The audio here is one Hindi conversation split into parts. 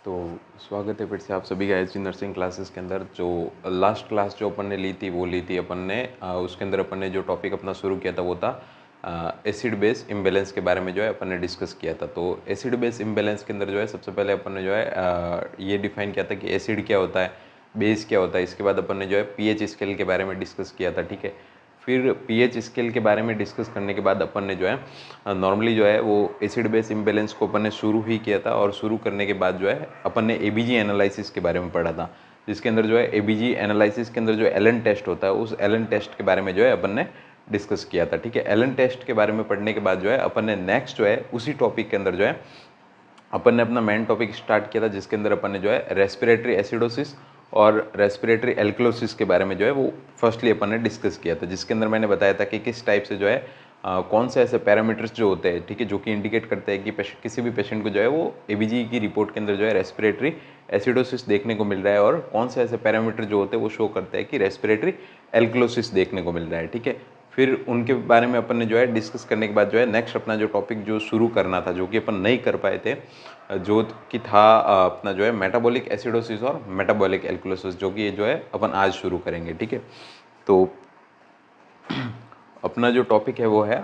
तो स्वागत है फिर से आप सभी का एचजी नर्सिंग क्लासेस के अंदर। जो लास्ट क्लास जो अपन ने ली थी अपन ने उसके अंदर अपन ने जो टॉपिक अपना शुरू किया था वो था एसिड बेस इम्बैलेंस के बारे में जो है अपन ने डिस्कस किया था। तो एसिड बेस इम्बैलेंस के अंदर जो है सबसे पहले अपन ने जो है ये डिफाइन किया था कि एसिड क्या होता है, बेस क्या होता है। इसके बाद अपन ने जो है पीएच स्केल के बारे में डिस्कस किया था, ठीक है। फिर पीएच स्केल के बारे में डिस्कस करने के बाद अपन ने जो है नॉर्मली जो है वो एसिड बेस इम्बैलेंस को अपन ने शुरू ही किया था, और शुरू करने के बाद जो है अपन ने एबीजी एनालिसिस के बारे में पढ़ा था, जिसके अंदर जो है एबीजी एनालिसिस के अंदर जो एलन टेस्ट होता है उस एलन टेस्ट के बारे में जो है अपन ने डिस्कस किया था, ठीक है। एलन टेस्ट के बारे में पढ़ने के बाद जो है अपन ने नेक्स्ट जो है उसी टॉपिक के अंदर जो है अपन ने अपना मेन टॉपिक स्टार्ट किया था, जिसके अंदर अपन ने जो है रेस्पिरेटरी एसिडोसिस और रेस्पिरेटरी एल्कलोसिस के बारे में जो है वो फर्स्टली अपन ने डिस्कस किया था, जिसके अंदर मैंने बताया था कि किस टाइप से जो है कौन से ऐसे पैरामीटर्स जो होते हैं, ठीक है, जो कि इंडिकेट करते हैं कि किसी भी पेशेंट को जो है वो एबीजी की रिपोर्ट के अंदर जो है रेस्पिरेटरी एसिडोसिस देखने को मिल रहा है, और कौन से ऐसे पैरामीटर जो होते हैं वो शो करते हैं कि रेस्पिरेटरी एल्कलोसिस देखने को मिल रहा है, ठीक है। फिर उनके बारे में अपन ने जो है डिस्कस करने के बाद जो है नेक्स्ट अपना जो टॉपिक जो शुरू करना था, जो कि अपन नहीं कर पाए थे, जो कि था अपना जो है मेटाबॉलिक एसिडोसिस और मेटाबॉलिक एल्कलोसिस, जो कि ये जो है अपन आज शुरू करेंगे, ठीक है। तो अपना जो टॉपिक है वो है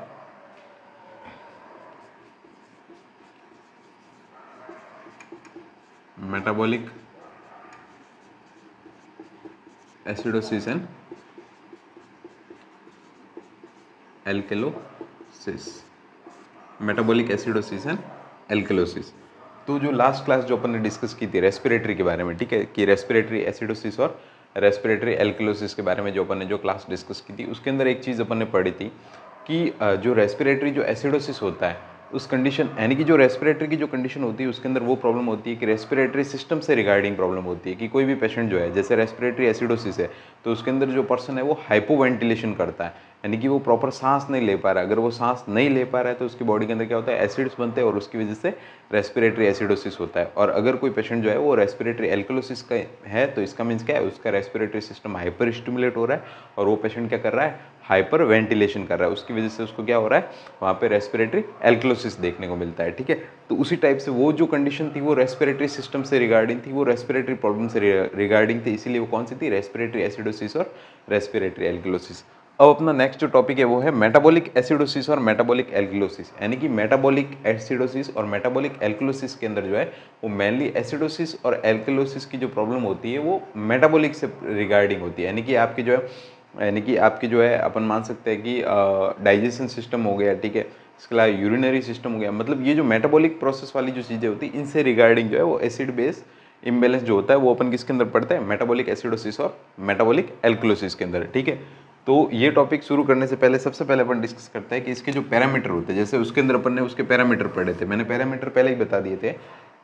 metabolic acidosis and alkalosis. Metabolic acidosis and alkalosis. तो जो लास्ट क्लास जो अपन ने डिस्कस की थी रेस्पिरेटरी के बारे में, ठीक है, कि रेस्पिरेटरी एसिडोसिस और रेस्पिरेटरी एल्कलोसिस के बारे में जो अपन ने जो क्लास डिस्कस की थी, उसके अंदर एक चीज़ अपन ने पढ़ी थी कि जो रेस्पिरेटरी जो एसिडोसिस होता है उस कंडीशन, यानी कि जो रेस्पिरेटरी की जो कंडीशन होती है उसके अंदर वो प्रॉब्लम होती है कि रेस्पिरेटरी सिस्टम से रिगार्डिंग प्रॉब्लम होती है, कि कोई भी पेशेंट जो है, जैसे रेस्पिरेटरी एसिडोसिस है तो उसके अंदर जो पर्सन है वो हाइपोवेंटिलेशन करता है, यानी कि वो प्रॉपर सांस नहीं ले पा रहा है। अगर वो सांस नहीं ले पा रहा है तो उसकी बॉडी के अंदर क्या होता है, एसिड्स बनते हैं, और उसकी वजह से रेस्पिरेटरी एसिडोसिस होता है। और अगर कोई पेशेंट जो है वो रेस्पिरेटरी एल्कलोसिस का है तो इसका मीन्स क्या है, उसका रेस्पिरेटरी सिस्टम हाइपर स्टिमुलेट हो रहा है, और वो पेशेंट क्या कर रहा है, हाइपर वेंटिलेशन कर रहा है, उसकी वजह से उसको क्या हो रहा है, वहाँ पे रेस्पिरेटरी एल्कलोसिस देखने को मिलता है, ठीक है। तो उसी टाइप से वो जो कंडीशन थी वो रेस्पिरेटरी सिस्टम से रिगार्डिंग थी, वो रेस्पिरेटरी प्रॉब्लम से रिगार्डिंग थी, इसीलिए वो कौन सी थी, रेस्पिरेटरी एसिडोसिस और रेस्पिरेटरी एल्कलोसिस। अब अपना नेक्स्ट जो टॉपिक है वो है मेटाबॉलिक एसिडोसिस और मेटाबॉलिक एल्कलोसिस, यानी कि मेटाबॉलिक एसिडोसिस और मेटाबॉलिक एल्कलोसिस के अंदर जो है वो मेनली एसिडोसिस और एल्कलोसिस की जो प्रॉब्लम होती है वो मेटाबॉलिक से रिगार्डिंग होती है, यानी कि आपकी जो है, यानी कि आपकी जो है अपन मान सकते हैं कि डाइजेशन सिस्टम हो गया, ठीक है, इसके अलावा यूरिनरी सिस्टम हो गया, मतलब ये जो मेटाबॉलिक प्रोसेस वाली जो चीज़ें होती हैं इनसे रिगार्डिंग जो है वो एसिड बेस इम्बैलेंस जो होता है वो अपन किसके अंदर पढ़ते हैं, मेटाबॉलिक एसिडोसिस और मेटाबॉलिक एल्कलोसिस के अंदर, ठीक है। तो ये टॉपिक शुरू करने से पहले सबसे पहले अपन डिस्कस करते हैं कि इसके जो पैरामीटर होते हैं, जैसे उसके अंदर अपन ने उसके पैरामीटर पढ़े थे, मैंने पैरामीटर पहले ही बता दिए थे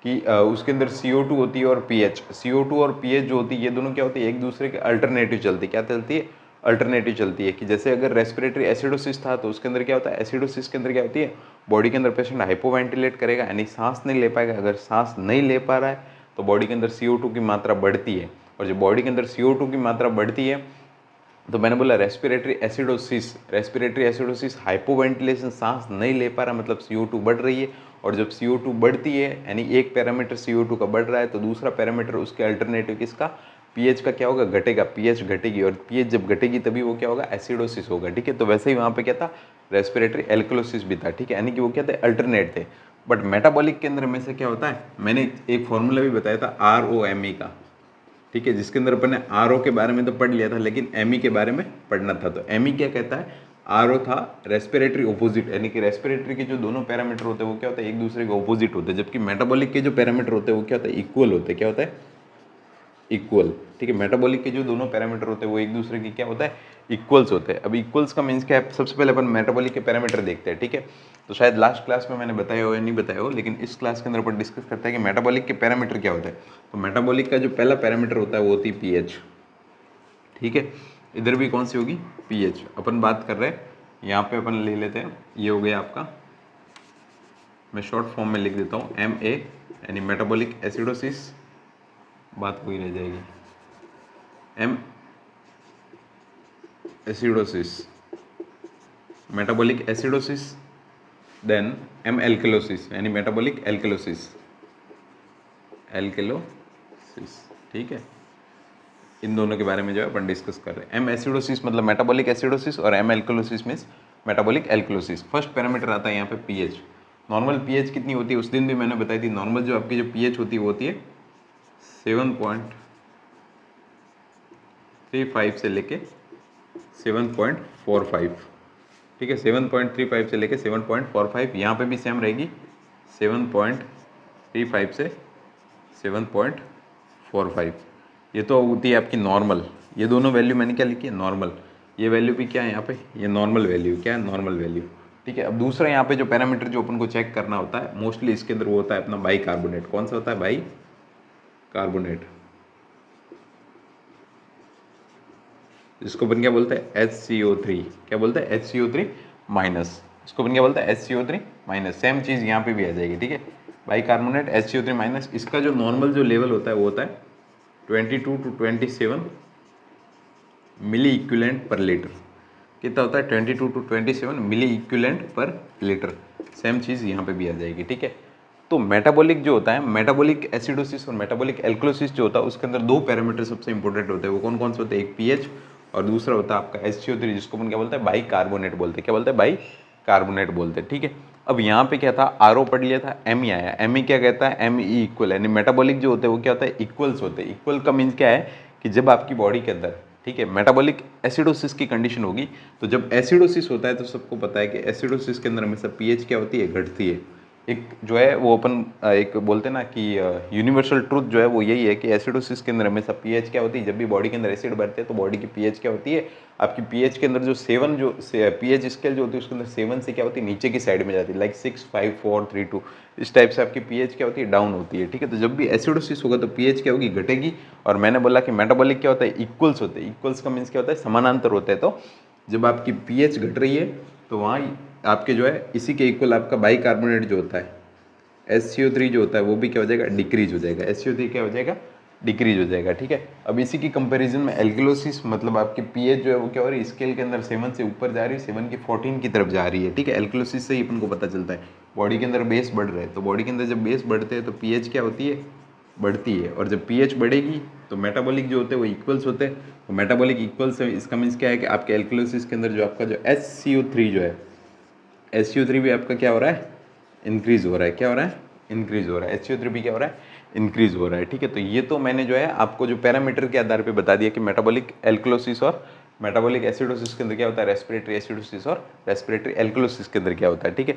कि उसके अंदर CO2 होती है और पीएच। CO2 और पीएच जो होती है ये दोनों क्या होती है, एक दूसरे के अल्टरनेटिव चलती है, क्या चलती है, अल्टरनेटिव चलती है। कि जैसे अगर रेस्पिरेटरी एसिडोसिस था तो उसके अंदर क्या होता है, एसिडोसिस के अंदर क्या होती है, बॉडी के अंदर पेशेंट हाइपोवेंटिलेट करेगा, यानी सांस नहीं ले पाएगा। अगर सांस नहीं ले पा रहा है तो बॉडी के अंदर CO2 की मात्रा बढ़ती है, और जब बॉडी के अंदर CO2 की मात्रा बढ़ती है तो मैंने बोला respiratory acidosis, respiratory acidosis hypoventilation, सांस नहीं ले पा रहा मतलब CO2 बढ़ रही है, और जब CO2 बढ़ती है यानी एक पैरामीटर CO2 का बढ़ रहा है तो दूसरा पैरामीटर उसके अल्टरनेटिव किसका, पीएच का क्या होगा, घटेगा, पीएच घटेगी, और पीएच जब घटेगी तभी वो क्या होगा, एसिडोसिस होगा, ठीक है। तो वैसे ही वहाँ पे क्या था, रेस्पिरेटरी एल्कलोसिस भी था, ठीक है, यानी कि वो क्या थे, अल्टरनेट थे। बट मेटाबॉलिक के अंदर में से क्या होता है, मैंने एक फॉर्मूला भी बताया था ROME का, ठीक है, जिसके अंदर अपन ने RO के बारे में तो पढ़ लिया था लेकिन ME के बारे में पढ़ना था। तो ME क्या कहता है, RO था रेस्पिरेटरी ऑपोजिट, यानी कि रेस्पिरेटरी के जो दोनों पैरामीटर होते हैं वो क्या होता है, एक दूसरे के ऑपोजिट होते हैं, जबकि मेटाबॉलिक के जो पैरामीटर होते हैं वो क्या होता है, इक्वल होते हैं, क्या होता है, इक्वल, ठीक है। मेटाबॉलिक के जो दोनों पैरामीटर होते हैं वो एक दूसरे की क्या होता है, इक्वल्स होते हैं। अब इक्वल्स का मीन्स क्या है, सबसे पहले अपन मेटाबॉलिक के पैरामीटर देखते हैं, ठीक है। तो शायद लास्ट क्लास में मैंने बताया हो या नहीं बताया हो, लेकिन इस क्लास के अंदर अपन डिस्कस करते हैं कि मेटाबॉलिक के पैरामीटर क्या होता है। तो मेटाबॉलिक का जो पहला पैरामीटर होता है वो होती है पीएच, ठीक है। इधर भी कौन सी होगी, पीएच। अपन बात कर रहे हैं यहाँ पे, अपन ले लेते हैं, ये हो गया आपका, मैं शॉर्ट फॉर्म में लिख देता हूँ MA, यानी मेटाबॉलिक एसिडोसिस, बात वही रह जाएगी, M acidosis, metabolic acidosis, then M alkalosis, यानी मेटाबॉलिक एल्कलोसिस, एल्केलोसिस, ठीक है। इन दोनों के बारे में जो है अपन डिस्कस कर रहे हैं। एम एसिडोसिस मतलब मेटाबॉलिक एसिडोसिस और M alkalosis means metabolic alkalosis. First parameter आता है यहाँ पे पीएच। नॉर्मल पीएच कितनी होती है, उस दिन भी मैंने बताई थी। नॉर्मल जो आपकी जो पीएच होती है वो होती है 7.35 से लेके 7.45, ठीक है। 7.35 से लेके 7.45, यहाँ पे भी सेम रहेगी 7.35 से 7.45। ये तो होती है आपकी नॉर्मल। ये दोनों वैल्यू मैंने क्या लिखी है, नॉर्मल। ये वैल्यू भी क्या है यहाँ पे, ये नॉर्मल वैल्यू, क्या है, नॉर्मल वैल्यू, ठीक है। अब दूसरा यहाँ पे जो पैरामीटर जो अपन को चेक करना होता है मोस्टली इसके अंदर वो होता है अपना बाई कार्बोनेट। कौन सा होता है, बाई कार्बोनेट, इसको अपन क्या बोलते हैं, HCO3। क्या बोलते हैं, HCO3 माइनस। इसको अपन क्या बोलते हैं, HCO3 माइनस। सेम चीज़ यहाँ पे भी आ जाएगी, ठीक है। By carbonate HCO3 minus. इसका जो नॉर्मल जो लेवल होता है वो होता है 22 to 27 milliequivalent per litre. कितना होता है, 22 to 27 milliequivalent per litre. Same चीज़ यहाँ पे भी आ जाएगी, ठीक है। तो मेटाबॉलिक जो होता है, मेटाबॉलिक एसिडोसिस और मेटाबॉलिक एल्कलोसिस जो होता है उसके अंदर दो पैरामीटर सबसे इंपॉर्टेंट होते हैं। वो कौन कौन से होते हैं, एक पीएच और दूसरा होता है आपका HCO3, जिसको अपन क्या बोलते हैं, बाई कार्बोनेट बोलते हैं। क्या बोलते हैं, बाई कार्बोनेट बोलते हैं, ठीक है। अब यहाँ पे क्या था, आरओ पढ़ लिया था, एम आया। एम क्या कहता है, एम इक्वल, यानी मेटाबॉलिक जो होते हैं वो क्या होता है, इक्वल्स होते हैं। इक्वल का मीन्स क्या है कि जब आपकी बॉडी के अंदर, ठीक है, मेटाबॉलिक एसिडोसिस की कंडीशन होगी, तो जब एसिडोसिस होता है तो सबको पता है कि एसिडोसिस के अंदर हमेशा पीएच क्या होती है, घटती है। एक जो है वो अपन एक बोलते हैं ना कि यूनिवर्सल ट्रूथ जो है वो यही है कि एसिडोसिस के अंदर हमेशा पीएच क्या होती है, जब भी बॉडी के अंदर एसिड बढ़ते हैं तो बॉडी की पीएच क्या होती है, आपकी पीएच के अंदर जो 7 जो पीएच स्केल जो होती है उसके अंदर 7 से क्या होती है, नीचे की साइड में जाती है, लाइक 6, 5, 4, 3, 2, इस टाइप से आपकी पीएच क्या होती है, डाउन होती है, ठीक है। तो जब भी एसिडोसिस होगा तो पीएच क्या होगी, घटेगी। और मैंने बोला कि मेटाबॉलिक क्या होता है, इक्वल्स होते हैं। इक्वल्स का मीन्स क्या होता है, समानांतर होते हैं। तो जब आपकी पीएच घट रही है तो वहाँ आपके जो है इसी के इक्वल आपका बाई कार्बोनेट जो होता है HCO3 जो होता है वो भी क्या हो जाएगा, डिक्रीज हो जाएगा। HCO3 क्या हो जाएगा, डिक्रीज हो जाएगा, ठीक है। अब इसी की कंपैरिजन में एल्कलोसिस मतलब आपकी पीएच जो है वो क्या हो रही है, स्केल के अंदर 7 से ऊपर जा रही है, 7 की 14 की तरफ जा रही है, ठीक है। एल्कलोसिस से ही अपन को पता चलता है बॉडी के अंदर बेस बढ़ रहा है। तो बॉडी के अंदर जब बेस बढ़ते हैं तो पीएच क्या होती है, बढ़ती है। और जब पीएच बढ़ेगी तो मेटाबॉलिक जो होते हैं वो इक्वल्स होते हैं। तो मेटाबॉलिक इक्वल्स है, इसका मीन्स क्या है कि आपके एल्कलोसिस के अंदर जो आपका जो HCO3 जो है, HCO3 भी आपका क्या हो रहा है, इंक्रीज हो रहा है। क्या हो रहा है, इंक्रीज हो रहा है। HCO3 भी क्या हो रहा है, इंक्रीज हो रहा है, ठीक है। तो ये तो मैंने जो है आपको जो पैरामीटर के आधार पे बता दिया कि मेटाबॉलिक एल्कलोसिस और मेटाबॉलिक एसिडोसिस के अंदर क्या होता है, रेस्पिरेटरी एसिडोसिस और रेस्पिरेटरी एल्कलोसिस के अंदर क्या होता है, ठीक है।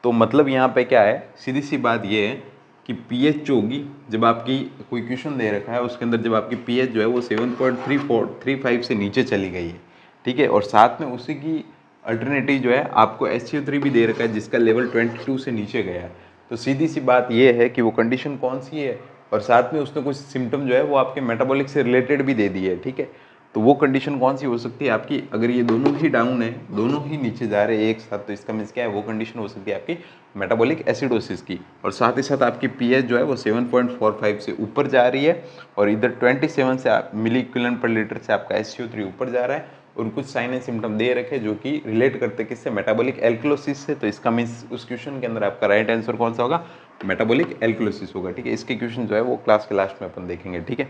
तो मतलब यहाँ पे क्या है, सीधी सी बात ये है कि पीएच जो होगी, जब आपकी कोई क्वेश्चन दे रखा है उसके अंदर जब आपकी पीएच जो है वो 7.35 से नीचे चली गई है, ठीक है, और साथ में उसी की अल्टरनेटिव जो है आपको HCO3 भी दे रखा है जिसका लेवल 22 से नीचे गया है, तो सीधी सी बात ये है कि वो कंडीशन कौन सी है, और साथ में उसने कुछ सिम्टम जो है वो आपके मेटाबॉलिक से रिलेटेड भी दे दिए है, ठीक है। तो वो कंडीशन कौन सी हो सकती है आपकी, अगर ये दोनों ही डाउन है, दोनों ही नीचे जा रहे हैं एक साथ, तो इसका मीन्स क्या है, वो कंडीशन हो सकती है आपकी मेटाबॉलिक एसिडोसिस की। और साथ ही साथ आपकी पीएच जो है वो 7.45 से ऊपर जा रही है, और इधर 27 से मिली इक्विवेलेंट पर लीटर से आपका HCO3 ऊपर जा रहा है, और कुछ साइन एंड सिम्टम दे रखे जो कि रिलेट करते हैं किससे, मेटाबॉलिक एल्कलोसिस से। तो इसका मीन्स उस क्वेश्चन के अंदर आपका राइट आंसर कौन सा होगा, मेटाबॉलिक एल्कलोसिस होगा, ठीक है। इसके क्वेश्चन जो है वो क्लास के लास्ट में अपन देखेंगे, ठीक है।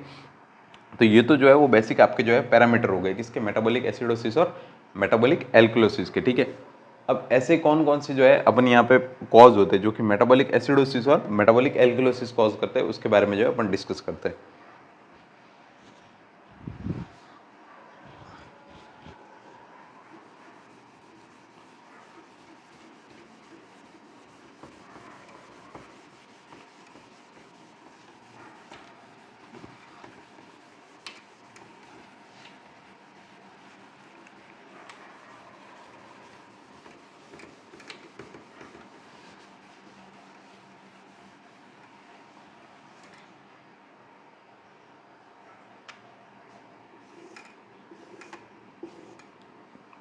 तो ये तो जो है वो बेसिक आपके जो है पैरामीटर हो गए किसके, मेटाबॉलिक एसिडोसिस और मेटाबॉलिक एल्कलोसिस के, ठीक है। अब ऐसे कौन कौन से जो है अपन यहाँ पे कॉज होते हैं जो कि मेटाबॉलिक एसिडोसिस और मेटाबॉलिक एल्कलोसिस कॉज करते हैं, उसके बारे में जो है अपन डिस्कस करते हैं।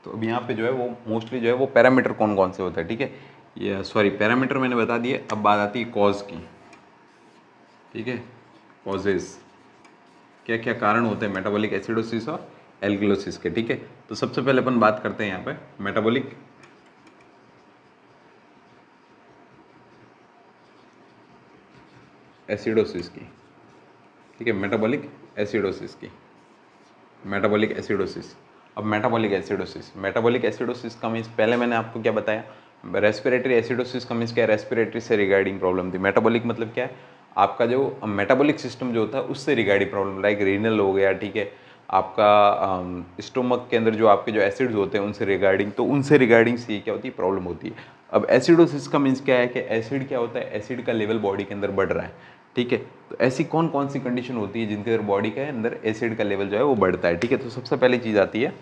तो अब यहाँ पे जो है वो मोस्टली जो है वो पैरामीटर कौन कौन से होते हैं, ठीक है। ये सॉरी, पैरामीटर मैंने बता दिए, अब बात आती है कॉज की, ठीक है। कॉजेज, क्या क्या कारण होते हैं मेटाबॉलिक एसिडोसिस और एल्कलोसिस के, ठीक है। तो सबसे पहले अपन बात करते हैं यहाँ पे मेटाबॉलिक एसिडोसिस की। ठीक है, मेटाबॉलिक एसिडोसिस की, मेटाबॉलिक एसिडोसिस। अब मेटाबॉलिक एसिडोसिस का मीन्स पहले मैंने आपको क्या बताया, रेस्पिरेटरी एसिडोसिस का मीन्स क्या है, रेस्पिरेटरी से रिगार्डिंग प्रॉब्लम थी। मेटाबॉलिक मतलब क्या है, आपका जो मेटाबॉलिक सिस्टम जो होता है उससे रिगार्डिंग प्रॉब्लम, लाइक रीनल हो गया, ठीक है, आपका स्टोमक के अंदर जो आपके जो एसिड्स होते हैं उनसे रिगार्डिंग, तो उनसे रिगार्डिंग सी क्या होती है, प्रॉब्लम होती है। अब एसिडोसिस का मीन्स क्या है कि एसिड क्या होता है, एसिड का लेवल बॉडी के अंदर बढ़ रहा है, ठीक है। तो ऐसी कौन कौन सी कंडीशन होती है जिनके अंदर बॉडी के अंदर एसिड का लेवल जो है वो बढ़ता है, ठीक है। तो सबसे पहली चीज आती है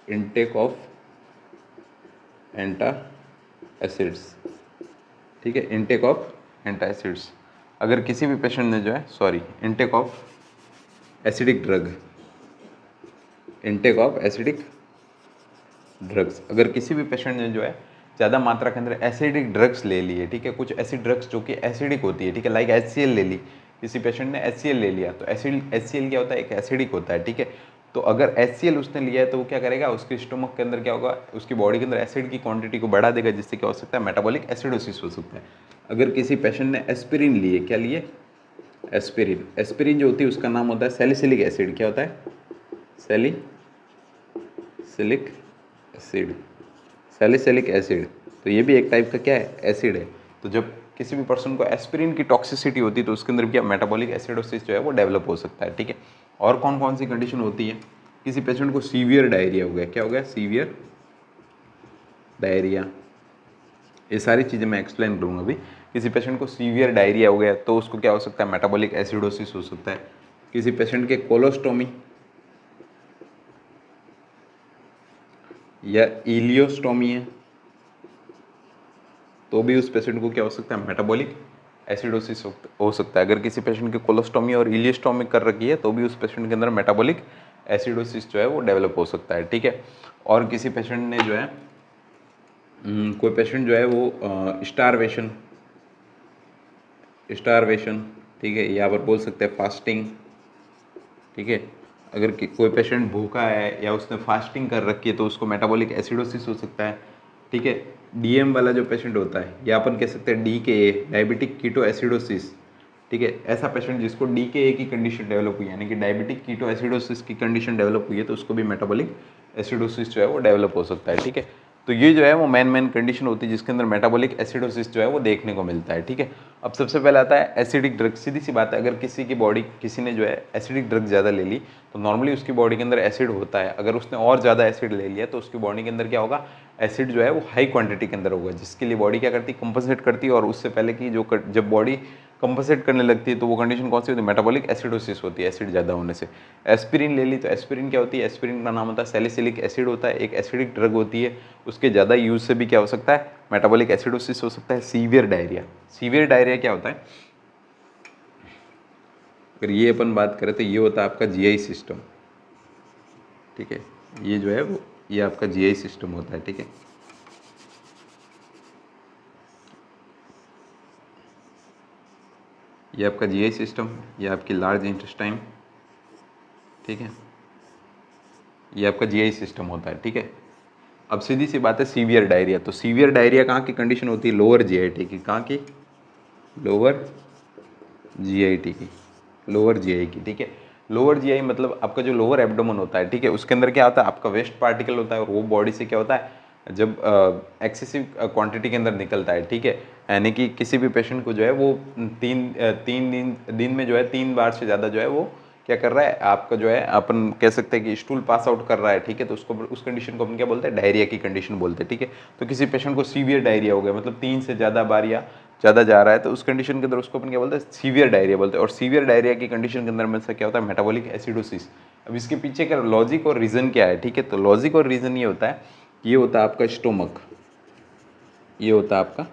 इनटेक ऑफ एंटा एसिड्स, ठीक है, इनटेक ऑफ एंटा एसिड्स। अगर किसी भी पेशेंट ने जो है, sorry, intake of acidic drug, intake of acidic drugs, अगर किसी भी पेशेंट ने जो है ज़्यादा मात्रा के अंदर एसिडिक ड्रग्स ले लिए, ठीक है, कुछ ऐसी ड्रग्स जो कि एसिडिक होती है, ठीक है, लाइक HCl ले ली, किसी पेशेंट ने HCl ले लिया, तो HCl क्या होता है, एक एसिडिक होता है, ठीक है। तो अगर HCl उसने लिया है तो वो क्या करेगा, उसके स्टोमक के अंदर क्या होगा, उसकी बॉडी के अंदर एसिड की क्वांटिटी को बढ़ा देगा, जिससे क्या हो सकता है, मेटाबॉलिक एसिडोसिस हो सकता है। अगर किसी पेशेंट ने एस्पिरिन लिए, क्या लिए, एस्पिरिन, एस्पिरिन जो होती है उसका नाम होता है सैलिसिलिक एसिड, क्या होता है, सैलिसिलिक एसिड, सैलिसिलिक एसिड। तो ये भी एक टाइप का क्या है, एसिड है। तो जब किसी भी पर्सन को एस्पिरिन की टॉक्सिसिटी होती है तो उसके अंदर क्या मेटाबॉलिक एसिडोसिस जो है वो डेवलप हो सकता है, ठीक है। और कौन कौन सी कंडीशन होती है, किसी पेशेंट को सीवियर डायरिया हो गया, क्या हो गया, सीवियर डायरिया, ये सारी चीज़ें मैं एक्सप्लेन करूँगा अभी। किसी पेशेंट को सीवियर डायरिया हो गया तो उसको क्या हो सकता है, मेटाबॉलिक एसिडोसिस हो सकता है। किसी पेशेंट के कोलोस्टोमी या इलियोस्टोमी है तो भी उस पेशेंट को क्या हो सकता है, मेटाबॉलिक एसिडोसिस हो सकता है। अगर किसी पेशेंट की कोलोस्टोमी और इलियोस्टोमी कर रखी है तो भी उस पेशेंट के अंदर मेटाबॉलिक एसिडोसिस जो है वो डेवलप हो सकता है, ठीक है। और किसी पेशेंट ने जो है कोई पेशेंट जो है वो स्टारवेशन, ठीक है, यहाँ पर बोल सकते हैं फास्टिंग, ठीक है। अगर कोई पेशेंट भूखा है या उसने फास्टिंग कर रखी है तो उसको मेटाबॉलिक एसिडोसिस हो सकता है, ठीक है। DM वाला जो पेशेंट होता है या अपन कह सकते हैं DKA, डायबिटिक कीटो एसिडोसिस, ठीक है, ऐसा पेशेंट जिसको DKA की कंडीशन डेवलप हुई, यानी कि डायबिटिक कीटो एसिडोसिस की कंडीशन डेवलप हुई है, तो उसको भी मेटाबॉलिक एसिडोसिस जो है वो डेवलप हो सकता है, ठीक है। तो ये जो है वो मेन कंडीशन होती है जिसके अंदर मेटाबॉलिक एसिडोसिस जो है वो देखने को मिलता है, ठीक है। अब सबसे पहले आता है एसिडिक ड्रग। सीधी सी बात है, अगर किसी ने जो है एसिडिक ड्रग ज़्यादा ले ली तो नॉर्मली उसकी बॉडी के अंदर एसिड होता है। अगर उसने और ज़्यादा एसिड ले लिया तो उसकी बॉडी के अंदर क्या होगा, एसिड जो है वो हाई क्वांटिटी के अंदर होगा, जिसके लिए बॉडी क्या करती है, कंपनसेट करती है। और उससे पहले की जब बॉडी कंपनसेट करने लगती है तो वो कंडीशन कौन सी होती है, मेटाबॉलिक एसिडोसिस होती है, एसिड ज़्यादा होने से। एस्पिरिन ले ली तो एस्पिरिन क्या होती है, एस्पिरिन का नाम होता है सैलिसिलिक एसिड होता है, एक एसिडिक ड्रग होती है। उसके ज़्यादा यूज से भी क्या हो सकता है, मेटाबॉलिक एसिडोसिस हो सकता है। सीवियर डायरिया क्या होता है, अगर ये अपन बात करें तो ये होता है आपका GI सिस्टम, ठीक है। ये जो है वो ये आपका GI सिस्टम होता है, ठीक है। ये आपका GI सिस्टम, ये आपकी लार्ज इंटेस्टाइन, ठीक है, ये आपका GI सिस्टम होता है, ठीक है। अब सीधी सी बात है सीवियर डायरिया, तो सीवियर डायरिया कहाँ की कंडीशन होती है, लोअर GIT की, कहाँ की, लोअर GIT की, लोअर GI की, ठीक है। लोअर GI मतलब आपका जो लोअर एब्डोमेन होता है, ठीक है, उसके अंदर क्या होता है, आपका वेस्ट पार्टिकल होता है और वो बॉडी से क्या होता है, जब एक्सेसिव क्वांटिटी के अंदर निकलता है, ठीक है, यानी कि किसी भी पेशेंट को जो है वो तीन दिन में जो है 3 बार से ज़्यादा जो है वो क्या कर रहा है, आपका जो है अपन कह सकते हैं कि स्टूल पास आउट कर रहा है, ठीक है। तो उसको उस कंडीशन को अपन क्या बोलते हैं, डायरिया की कंडीशन बोलते हैं, ठीक है। तो किसी पेशेंट को सीवियर डायरिया हो गया, मतलब 3 से ज़्यादा बार या ज़्यादा जा रहा है, तो उस कंडीशन के अंदर उसको अपन क्या बोलते हैं, सीवियर डायरिया बोलते हैं। और सीवियर डायरिया की कंडीशन के अंदर में से क्या होता है, मेटाबॉलिक एसिडोसिस। अब इसके पीछे का लॉजिक और रीज़न क्या है, ठीक है। तो लॉजिक और रीज़न ये होता है, ये होता है आपका स्टोमक, ये होता है आपका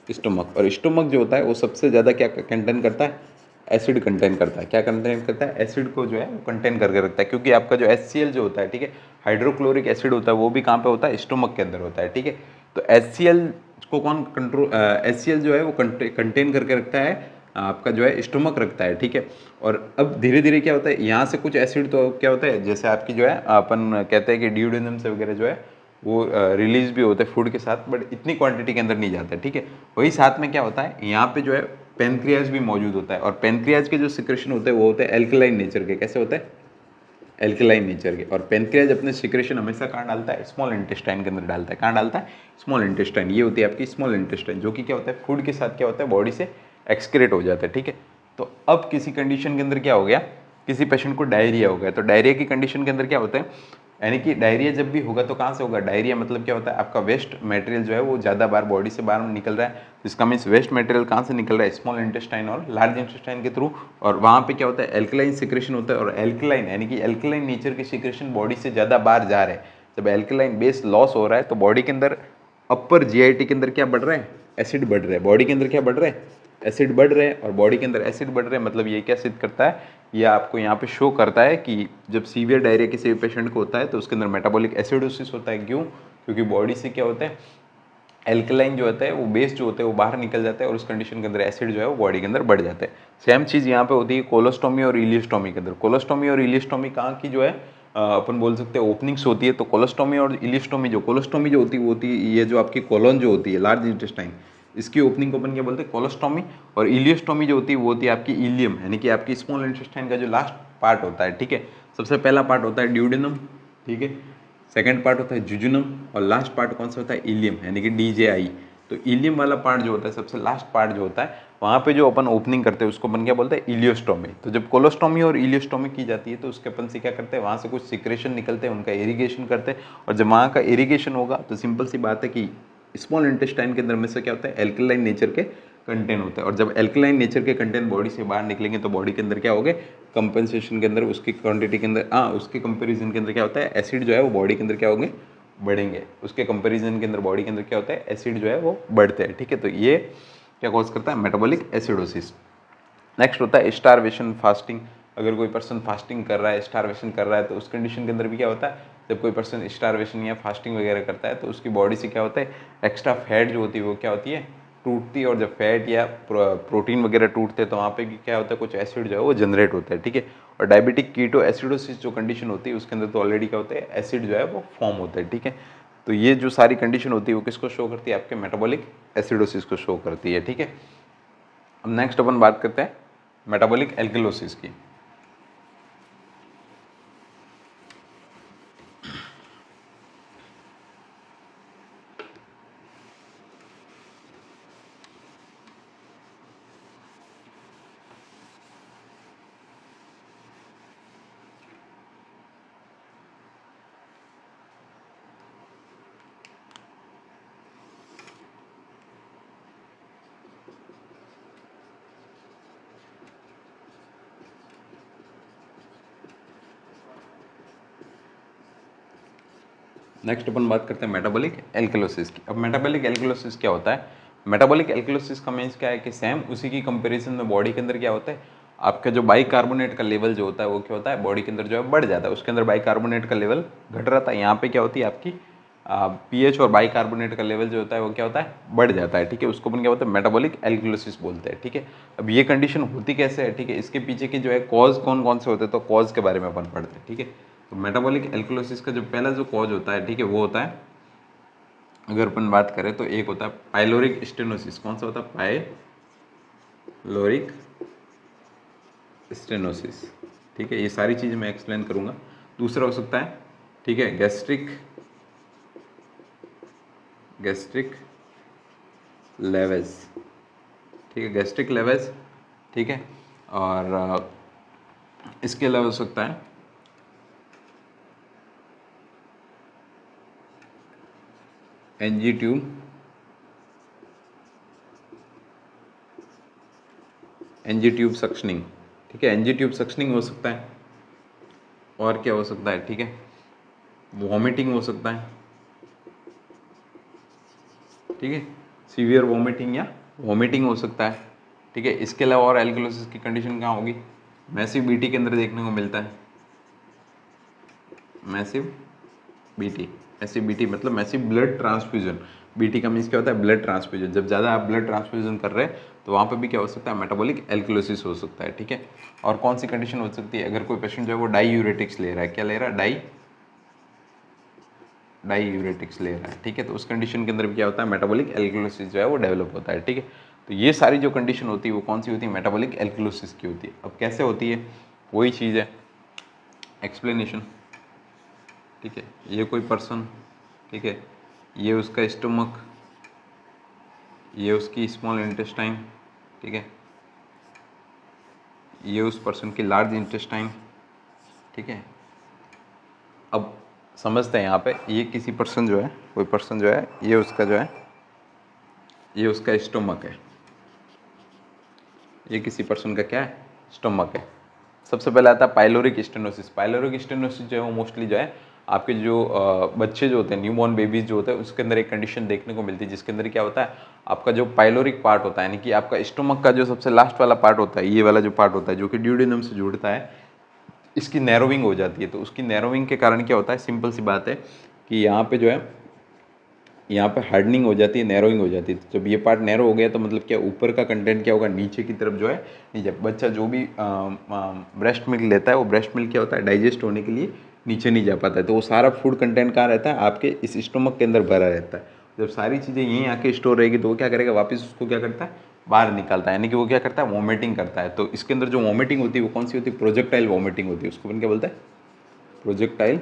स्टोमक। और स्टोमक जो होता है वो सबसे ज़्यादा क्या कंटेन करता है, एसिड कंटेन करता है। क्या कंटेन करता है, एसिड को जो है वो कंटेन करके रखता है, क्योंकि आपका जो HCl जो होता है, ठीक है, हाइड्रोक्लोरिक एसिड होता है, वो भी कहाँ पे होता है, स्टोमक के अंदर होता है, ठीक है। तो HCl को कौन कंट्रोल, HCl जो है वो कंटेन करके रखता है, आपका जो है स्टोमक रखता है, ठीक है। और अब धीरे धीरे क्या होता है, यहाँ से कुछ एसिड तो क्या होता है, जैसे आपकी जो है अपन कहते हैं कि ड्यूडेनम से वगैरह जो है वो रिलीज भी होता है फूड के साथ, बट इतनी क्वांटिटी के अंदर नहीं जाता है, ठीक है। वही साथ में क्या होता है, यहाँ पे जो है पेनक्रियाज भी मौजूद होता है, और पेनक्रियाज के जो सिक्रेशन होते हैं वो होते हैं एल्कलाइन नेचर के। कैसे होते हैं? एल्कलाइन नेचर के। और पेनक्रियाज अपने सिक्रेशन हमेशा कहाँ डालता है? स्मॉल इंटेस्टाइन के अंदर डालता है। कहाँ डालता है? Small intestine. ये होती है आपकी स्मॉल इंटेस्टाइन, जो कि क्या होता है, फूड के साथ क्या होता है, बॉडी से एक्सक्रेट हो जाता है, ठीक है। तो अब किसी कंडीशन के अंदर क्या हो गया, किसी पेशेंट को डायरिया हो गया, तो डायरिया की कंडीशन के अंदर क्या होता है, यानी कि डायरिया जब भी होगा तो कहाँ से होगा? डायरिया मतलब क्या होता है, आपका वेस्ट मटेरियल जो है वो ज़्यादा बार बॉडी से बाहर निकल रहा है, तो इसका मीन्स वेस्ट मटेरियल कहाँ से निकल रहा है? स्मॉल इंटेस्टाइन और लार्ज इंटेस्टाइन के थ्रू। और वहाँ पे क्या होता है, एल्कलाइन सिक्रेशन होता है, और एल्कलाइन यानी कि एल्कलाइन नेचर के सिक्रेशन बॉडी से ज़्यादा बाहर जा रहे हैं। जब एल्कलाइन बेस लॉस हो रहा है तो बॉडी के अंदर अपर जीआईटी के अंदर क्या बढ़ रहा है? एसिड बढ़ रहा है। बॉडी के अंदर क्या बढ़ रहा है? एसिड बढ़ रहे हैं। और बॉडी के अंदर एसिड बढ़ रहे हैं मतलब ये क्या सिद्ध करता है, ये आपको यहाँ पे शो करता है कि जब सीवियर डायरिया किसी पेशेंट को होता है तो उसके अंदर मेटाबॉलिक एसिडोसिस होता है। क्यों? क्योंकि बॉडी से क्या होता है, एल्कलाइन जो होता है वो बेस जो होते हैं वो बाहर निकल जाता है, और उस कंडीशन के अंदर एसिड जो है वो बॉडी के अंदर बढ़ जाता है। सेम चीज़ यहाँ पे होती है कोलोस्टोमी और इलियोस्टोमी के अंदर। कोलोस्टोमी और इलियोस्टोमी कहाँ की जो है अपन बोल सकते हैं ओपनिंग्स होती है। तो कोलोस्टोमी और इलियोस्टोमी, जो कोलोस्टोमी जो होती है वो होती है ये जो आपकी कोलोन जो होती है, लार्ज इंटेस्टाइन, इसकी ओपनिंग को अपन क्या बोलते हैं? कोलोस्टोमी। और इलियोस्टोमी जो होती है वो होती है आपकी इलियम, यानी कि आपकी स्मॉल इंटेस्टाइन का जो लास्ट पार्ट होता है, ठीक है। सबसे पहला पार्ट होता है ड्यूडेनम, ठीक है। सेकंड पार्ट होता है जुजुनम, और लास्ट पार्ट कौन सा होता है? इलियम, यानी कि डीजेआई। तो इलियम वाला पार्ट जो होता है, सबसे लास्ट पार्ट जो होता है, वहाँ पे जो अपन ओपनिंग करते हैं उसको अपन क्या बोलते हैं? इलियोस्टोमी। तो जब कोलोस्टोमी और इलियोस्टोमी की जाती है तो उसके अपन से क्या करते हैं, वहाँ से कुछ सिक्रेशन निकलते हैं, उनका इरिगेशन करते हैं। और जब वहाँ का इरिगेशन होगा तो सिंपल सी बात है कि स्मॉल इंटेस्टाइन के अंदर में से क्या होता है? एल्कलाइन नेचर के कंटेंट होता है। और जब एल्कलाइन नेचर के कंटेंट बॉडी से बाहर निकलेंगे तो बॉडी के अंदर क्या होगा, कंपनसेशन के अंदर उसकी क्वांटिटी के अंदर उसके कंपेरिजन के अंदर क्या होता है, एसिड जो है वो बॉडी के अंदर क्या होंगे, बढ़ेंगे। उसके कंपेरिजन के अंदर बॉडी के अंदर क्या होता है, एसिड जो है वो बढ़ते हैं, ठीक है। तो ये क्या कॉज करता है? Metabolic acidosis. नेक्स्ट होता है स्टारवेशन फास्टिंग। अगर कोई पर्सन फास्टिंग कर रहा है, स्टारवेशन कर रहा है, तो उस कंडीशन के अंदर भी क्या होता है, जब कोई पर्सन स्टारवेशन या फास्टिंग वगैरह करता है तो उसकी बॉडी से क्या होता है, एक्स्ट्रा फैट जो होती है वो क्या होती है, टूटती है। और जब फैट या प्रोटीन वगैरह टूटते हैं तो वहाँ पे क्या होता है, कुछ एसिड जो है वो जनरेट होता है, ठीक है। और डायबिटिक कीटो एसिडोसिस जो कंडीशन होती है उसके अंदर तो ऑलरेडी क्या होता है, एसिड जो है वो फॉर्म होता है, ठीक है। तो ये जो सारी कंडीशन होती है वो किसको शो करती है, आपके मेटाबॉलिक एसिडोसिस को शो करती है, ठीक है। अब नेक्स्ट अपन बात करते हैं मेटाबॉलिक एल्कलोसिस की। नेक्स्ट अपन बात करते हैं मेटाबॉलिक एल्कलोसिस की। अब मेटाबॉलिक एल्कलोसिस क्या होता है? मेटाबॉलिक एल्कलोसिस का मीन्स क्या है कि सेम उसी की कंपैरिजन में बॉडी के अंदर क्या होता है, आपका जो बाइकार्बोनेट का लेवल जो होता है वो क्या होता है, बॉडी के अंदर जो है बढ़ जाता है। उसके अंदर बाइकार्बोनेट का लेवल घट रहा था, यहाँ पे क्या होती है आपकी पीएच और बाइकार्बोनेट का लेवल जो होता है वो क्या होता है, बढ़ जाता है, ठीक है। उसको अपन क्या बोलते हैं, मेटाबॉलिक एल्कलोसिस बोलते हैं, ठीक है। अब ये कंडीशन होती कैसे है, ठीक है, इसके पीछे की जो है कॉज कौन कौन से होते हैं, तो कॉज के बारे में अपन पढ़ते हैं, ठीक है। तो मेटाबॉलिक एल्कलोसिस का जो पहला जो कॉज होता है, ठीक है, वो होता है, अगर अपन बात करें तो एक होता है पाइलोरिक स्टेनोसिस। कौन सा होता है? पाइलोरिक स्टेनोसिस, ठीक है। ये सारी चीज़ मैं एक्सप्लेन करूंगा। दूसरा हो सकता है, ठीक है, गैस्ट्रिक लेवेज, ठीक है, गैस्ट्रिक लेवेज, ठीक है। और इसके अलावा हो सकता है एनजी ट्यूब सक्शनिंग, ठीक है, एनजी ट्यूब सक्शनिंग हो सकता है। और क्या हो सकता है, ठीक है, वॉमिटिंग हो सकता है, ठीक है, सीवियर वॉमिटिंग या वॉमिटिंग हो सकता है, ठीक है। इसके अलावा और एल्कलोसिस की कंडीशन कहाँ होगी, मैसिव बीटी के अंदर देखने को मिलता है। मैसिव बीटी मतलब मैसिव ब्लड ट्रांसफ्यूजन। बीटी का मीन्स क्या होता है, ब्लड ट्रांसफ्यूजन। जब ज़्यादा आप ब्लड ट्रांसफ्यूजन कर रहे हैं तो वहाँ पे भी क्या हो सकता है, मेटाबॉलिक एल्कलोसिस हो सकता है, ठीक है। और कौन सी कंडीशन हो सकती है, अगर कोई पेशेंट जो है वो डाईयूरेटिक्स ले रहा है, क्या ले रहा है, डाईयूरेटिक्स ले रहा है, ठीक है। तो उस कंडीशन के अंदर भी क्या होता है, मेटाबॉलिक एल्कलोसिस जो है वो डेवलप होता है, ठीक है। तो ये सारी जो कंडीशन होती है वो कौन सी होती है, मेटाबॉलिक एल्कलोसिस की होती है। अब कैसे होती है, वही चीज़ है, एक्सप्लेनेशन, ठीक है। ये कोई पर्सन, ठीक है, ये उसका स्टमक, ये उसकी स्मॉल इंटेस्टाइन, ठीक है, ये उस पर्सन की लार्ज इंटेस्टाइन, ठीक है। अब समझते हैं यहाँ पे, ये किसी पर्सन जो है, कोई पर्सन जो है, ये उसका जो है, ये उसका स्टमक है, ये किसी पर्सन का क्या है, स्टमक है। सबसे पहले आता है पाइलोरिक स्टेनोसिस। पाइलोरिक स्टेनोसिस जो है वो मोस्टली जो है आपके जो बच्चे जो होते हैं, न्यूबॉर्न बेबीज जो होते हैं, उसके अंदर एक कंडीशन देखने को मिलती है जिसके अंदर क्या होता है, आपका जो पाइलोरिक पार्ट होता है, यानी कि आपका स्टमक का जो सबसे लास्ट वाला पार्ट होता है, ये वाला जो पार्ट होता है जो कि ड्यूडेनम से जुड़ता है, इसकी नैरोविंग हो जाती है। तो उसकी नैरोविंग के कारण क्या होता है, सिंपल सी बात है कि यहाँ पे जो है, यहाँ पे हार्डनिंग हो जाती है, नैरोइंग हो जाती है। तो जब ये पार्ट नैरो हो गया तो मतलब क्या, ऊपर का कंटेंट क्या होगा, नीचे की तरफ जो है, नीचे बच्चा जो भी ब्रेस्ट मिल्क लेता है, वो ब्रेस्ट मिल्क क्या होता है, डाइजेस्ट होने के लिए नीचे नहीं जा पाता है। तो वो सारा फूड कंटेंट कहाँ रहता है, आपके इस स्टोमक के अंदर भरा रहता है। जब सारी चीज़ें यहीं आके स्टोर रहेगी तो वो क्या करेगा, वापस उसको क्या करता है, बाहर निकालता है, यानी कि वो क्या करता है, वॉमिटिंग करता है। तो इसके अंदर जो वॉमिटिंग होती है वो कौन सी होती है, प्रोजेक्टाइल वॉमिटिंग होती है। उसको अपन क्या बोलते हैं, प्रोजेक्टाइल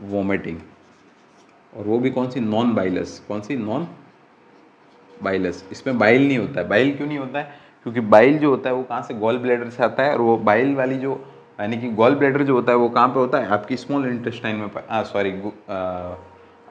वॉमिटिंग। और वो भी कौन सी, नॉन बाइलस, कौन सी, नॉन बाइलस। इसमें बाइल नहीं होता है। बाइल क्यों नहीं होता है, क्योंकि बाइल जो होता है वो कहाँ से, गॉल ब्लैडर से आता है। और वो बाइल वाली जो, यानी कि गॉल ब्लैडर जो होता है वो कहाँ पे होता है, आपकी स्मॉल इंटेस्टाइन में, सॉरी,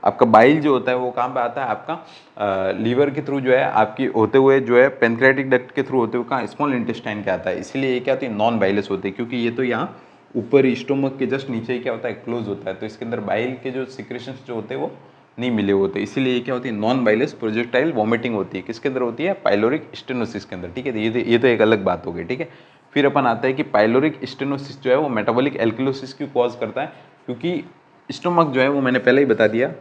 आपका बाइल जो होता है वो कहाँ पे आता है, आपका लीवर के थ्रू जो है, आपकी होते हुए जो है पेनक्रेटिक डक्ट के थ्रू होते हुए कहाँ, स्मॉल इंटेस्टाइन के आता है। इसीलिए ये क्या होती है, नॉन बाइलस होती है, क्योंकि ये तो यहाँ ऊपर स्टोमक के जस्ट नीचे ही क्या होता है, क्लोज होता है। तो इसके अंदर बाइल के जो सिक्रेशंस जो होते हैं वो नहीं मिले होते, इसीलिए ये क्या होती है, नॉन बाइलस प्रोजेक्टाइल वॉमिटिंग होती है। किसके अंदर होती है, पाइलोरिक स्टेनोसिस के अंदर, ठीक है। ये तो एक अलग बात हो गई, ठीक है। फिर अपन आता है कि पाइलोरिक स्टेनोसिस जो है वो मेटाबॉलिक एल्कलोसिस क्यों कॉज करता है, क्योंकि स्टोमक जो है वो मैंने पहले ही बता दिया,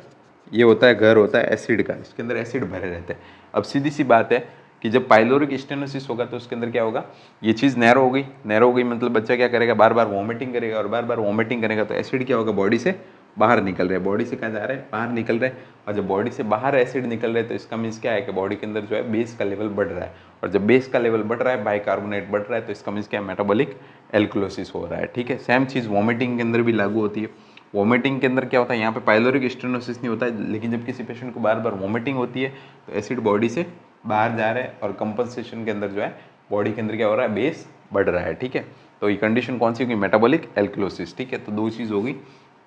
ये होता है, घर होता है एसिड का, इसके अंदर एसिड भरे रहते हैं। अब सीधी सी बात है कि जब पाइलोरिक स्टेनोसिस होगा तो उसके अंदर क्या होगा, ये चीज़ नैरो हो गई। नैरो हो गई मतलब बच्चा क्या करेगा, बार बार वॉमिटिंग करेगा, और बार बार वॉमिटिंग करेगा तो एसिड क्या होगा, बॉडी से बाहर निकल रहे हैं। बॉडी से कहाँ जा रहे हैं, बाहर निकल रहे हैं। और जब बॉडी से बाहर एसिड निकल रहे हैं तो इसका मीन्स क्या है कि बॉडी के अंदर जो है बेस का लेवल बढ़ रहा है। और जब बेस का लेवल बढ़ रहा है, बाइकार्बोनेट बढ़ रहा है, तो इसका मीन्स क्या है, मेटाबॉलिक एल्कलोसिस हो रहा है, ठीक है। सेम चीज़ वॉमिटिंग के अंदर भी लागू होती है। वॉमिटिंग के अंदर क्या होता है, यहाँ पे पाइलोरिक स्टेनोसिस नहीं होता है, लेकिन जब किसी पेशेंट को बार बार वॉमिटिंग होती है तो एसिड बॉडी से बाहर जा रहा है, और कंपनसेशन के अंदर जो है बॉडी के अंदर क्या हो रहा है, बेस बढ़ रहा है, ठीक है। तो ये कंडीशन कौन सी होगी, मेटाबॉलिक एल्कलोसिस, ठीक है। तो दो चीज़ होगी,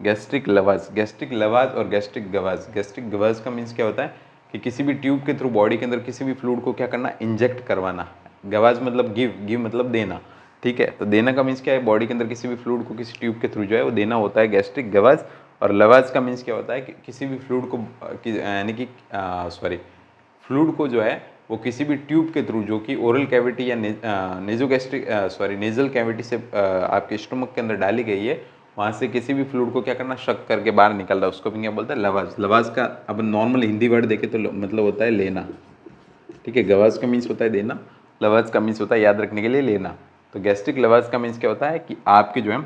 गैस्ट्रिक लवाज, गैस्ट्रिक लवाज और गैस्ट्रिक गवाज। गैस्ट्रिक गवाज का मीन्स क्या होता है कि किसी भी ट्यूब के थ्रू बॉडी के अंदर किसी भी फ्लूइड को क्या करना, इंजेक्ट करवाना। गवाज मतलब गिव, गिव मतलब देना, ठीक है। तो देना का मीन्स क्या है, बॉडी के अंदर किसी भी फ्लूइड को किसी ट्यूब के थ्रू जो है वो देना होता है, गैस्ट्रिक गवाज। और लवाज का मीन्स क्या होता है कि किसी भी फ्लूइड को, यानी कि सॉरी, फ्लूइड को जो है वो किसी भी ट्यूब के थ्रू, जो कि ओरल कैविटी या नेजोगैस्ट्रिक सॉरी नेजल कैविटी से आपके स्टोमक के अंदर डाली गई है, वहाँ से किसी भी फ्लूइड को क्या करना, शक करके बाहर निकल रहा है, उसको भी क्या बोलते हैं, लवाज। लवाज का अब नॉर्मल हिंदी वर्ड देखे तो मतलब होता है लेना, ठीक है। गवाज का मीन्स होता है देना, लवाज का मीन्स होता है याद रखने के लिए लेना। तो गैस्ट्रिक लवाज का मीन्स क्या होता है कि आपके जो है,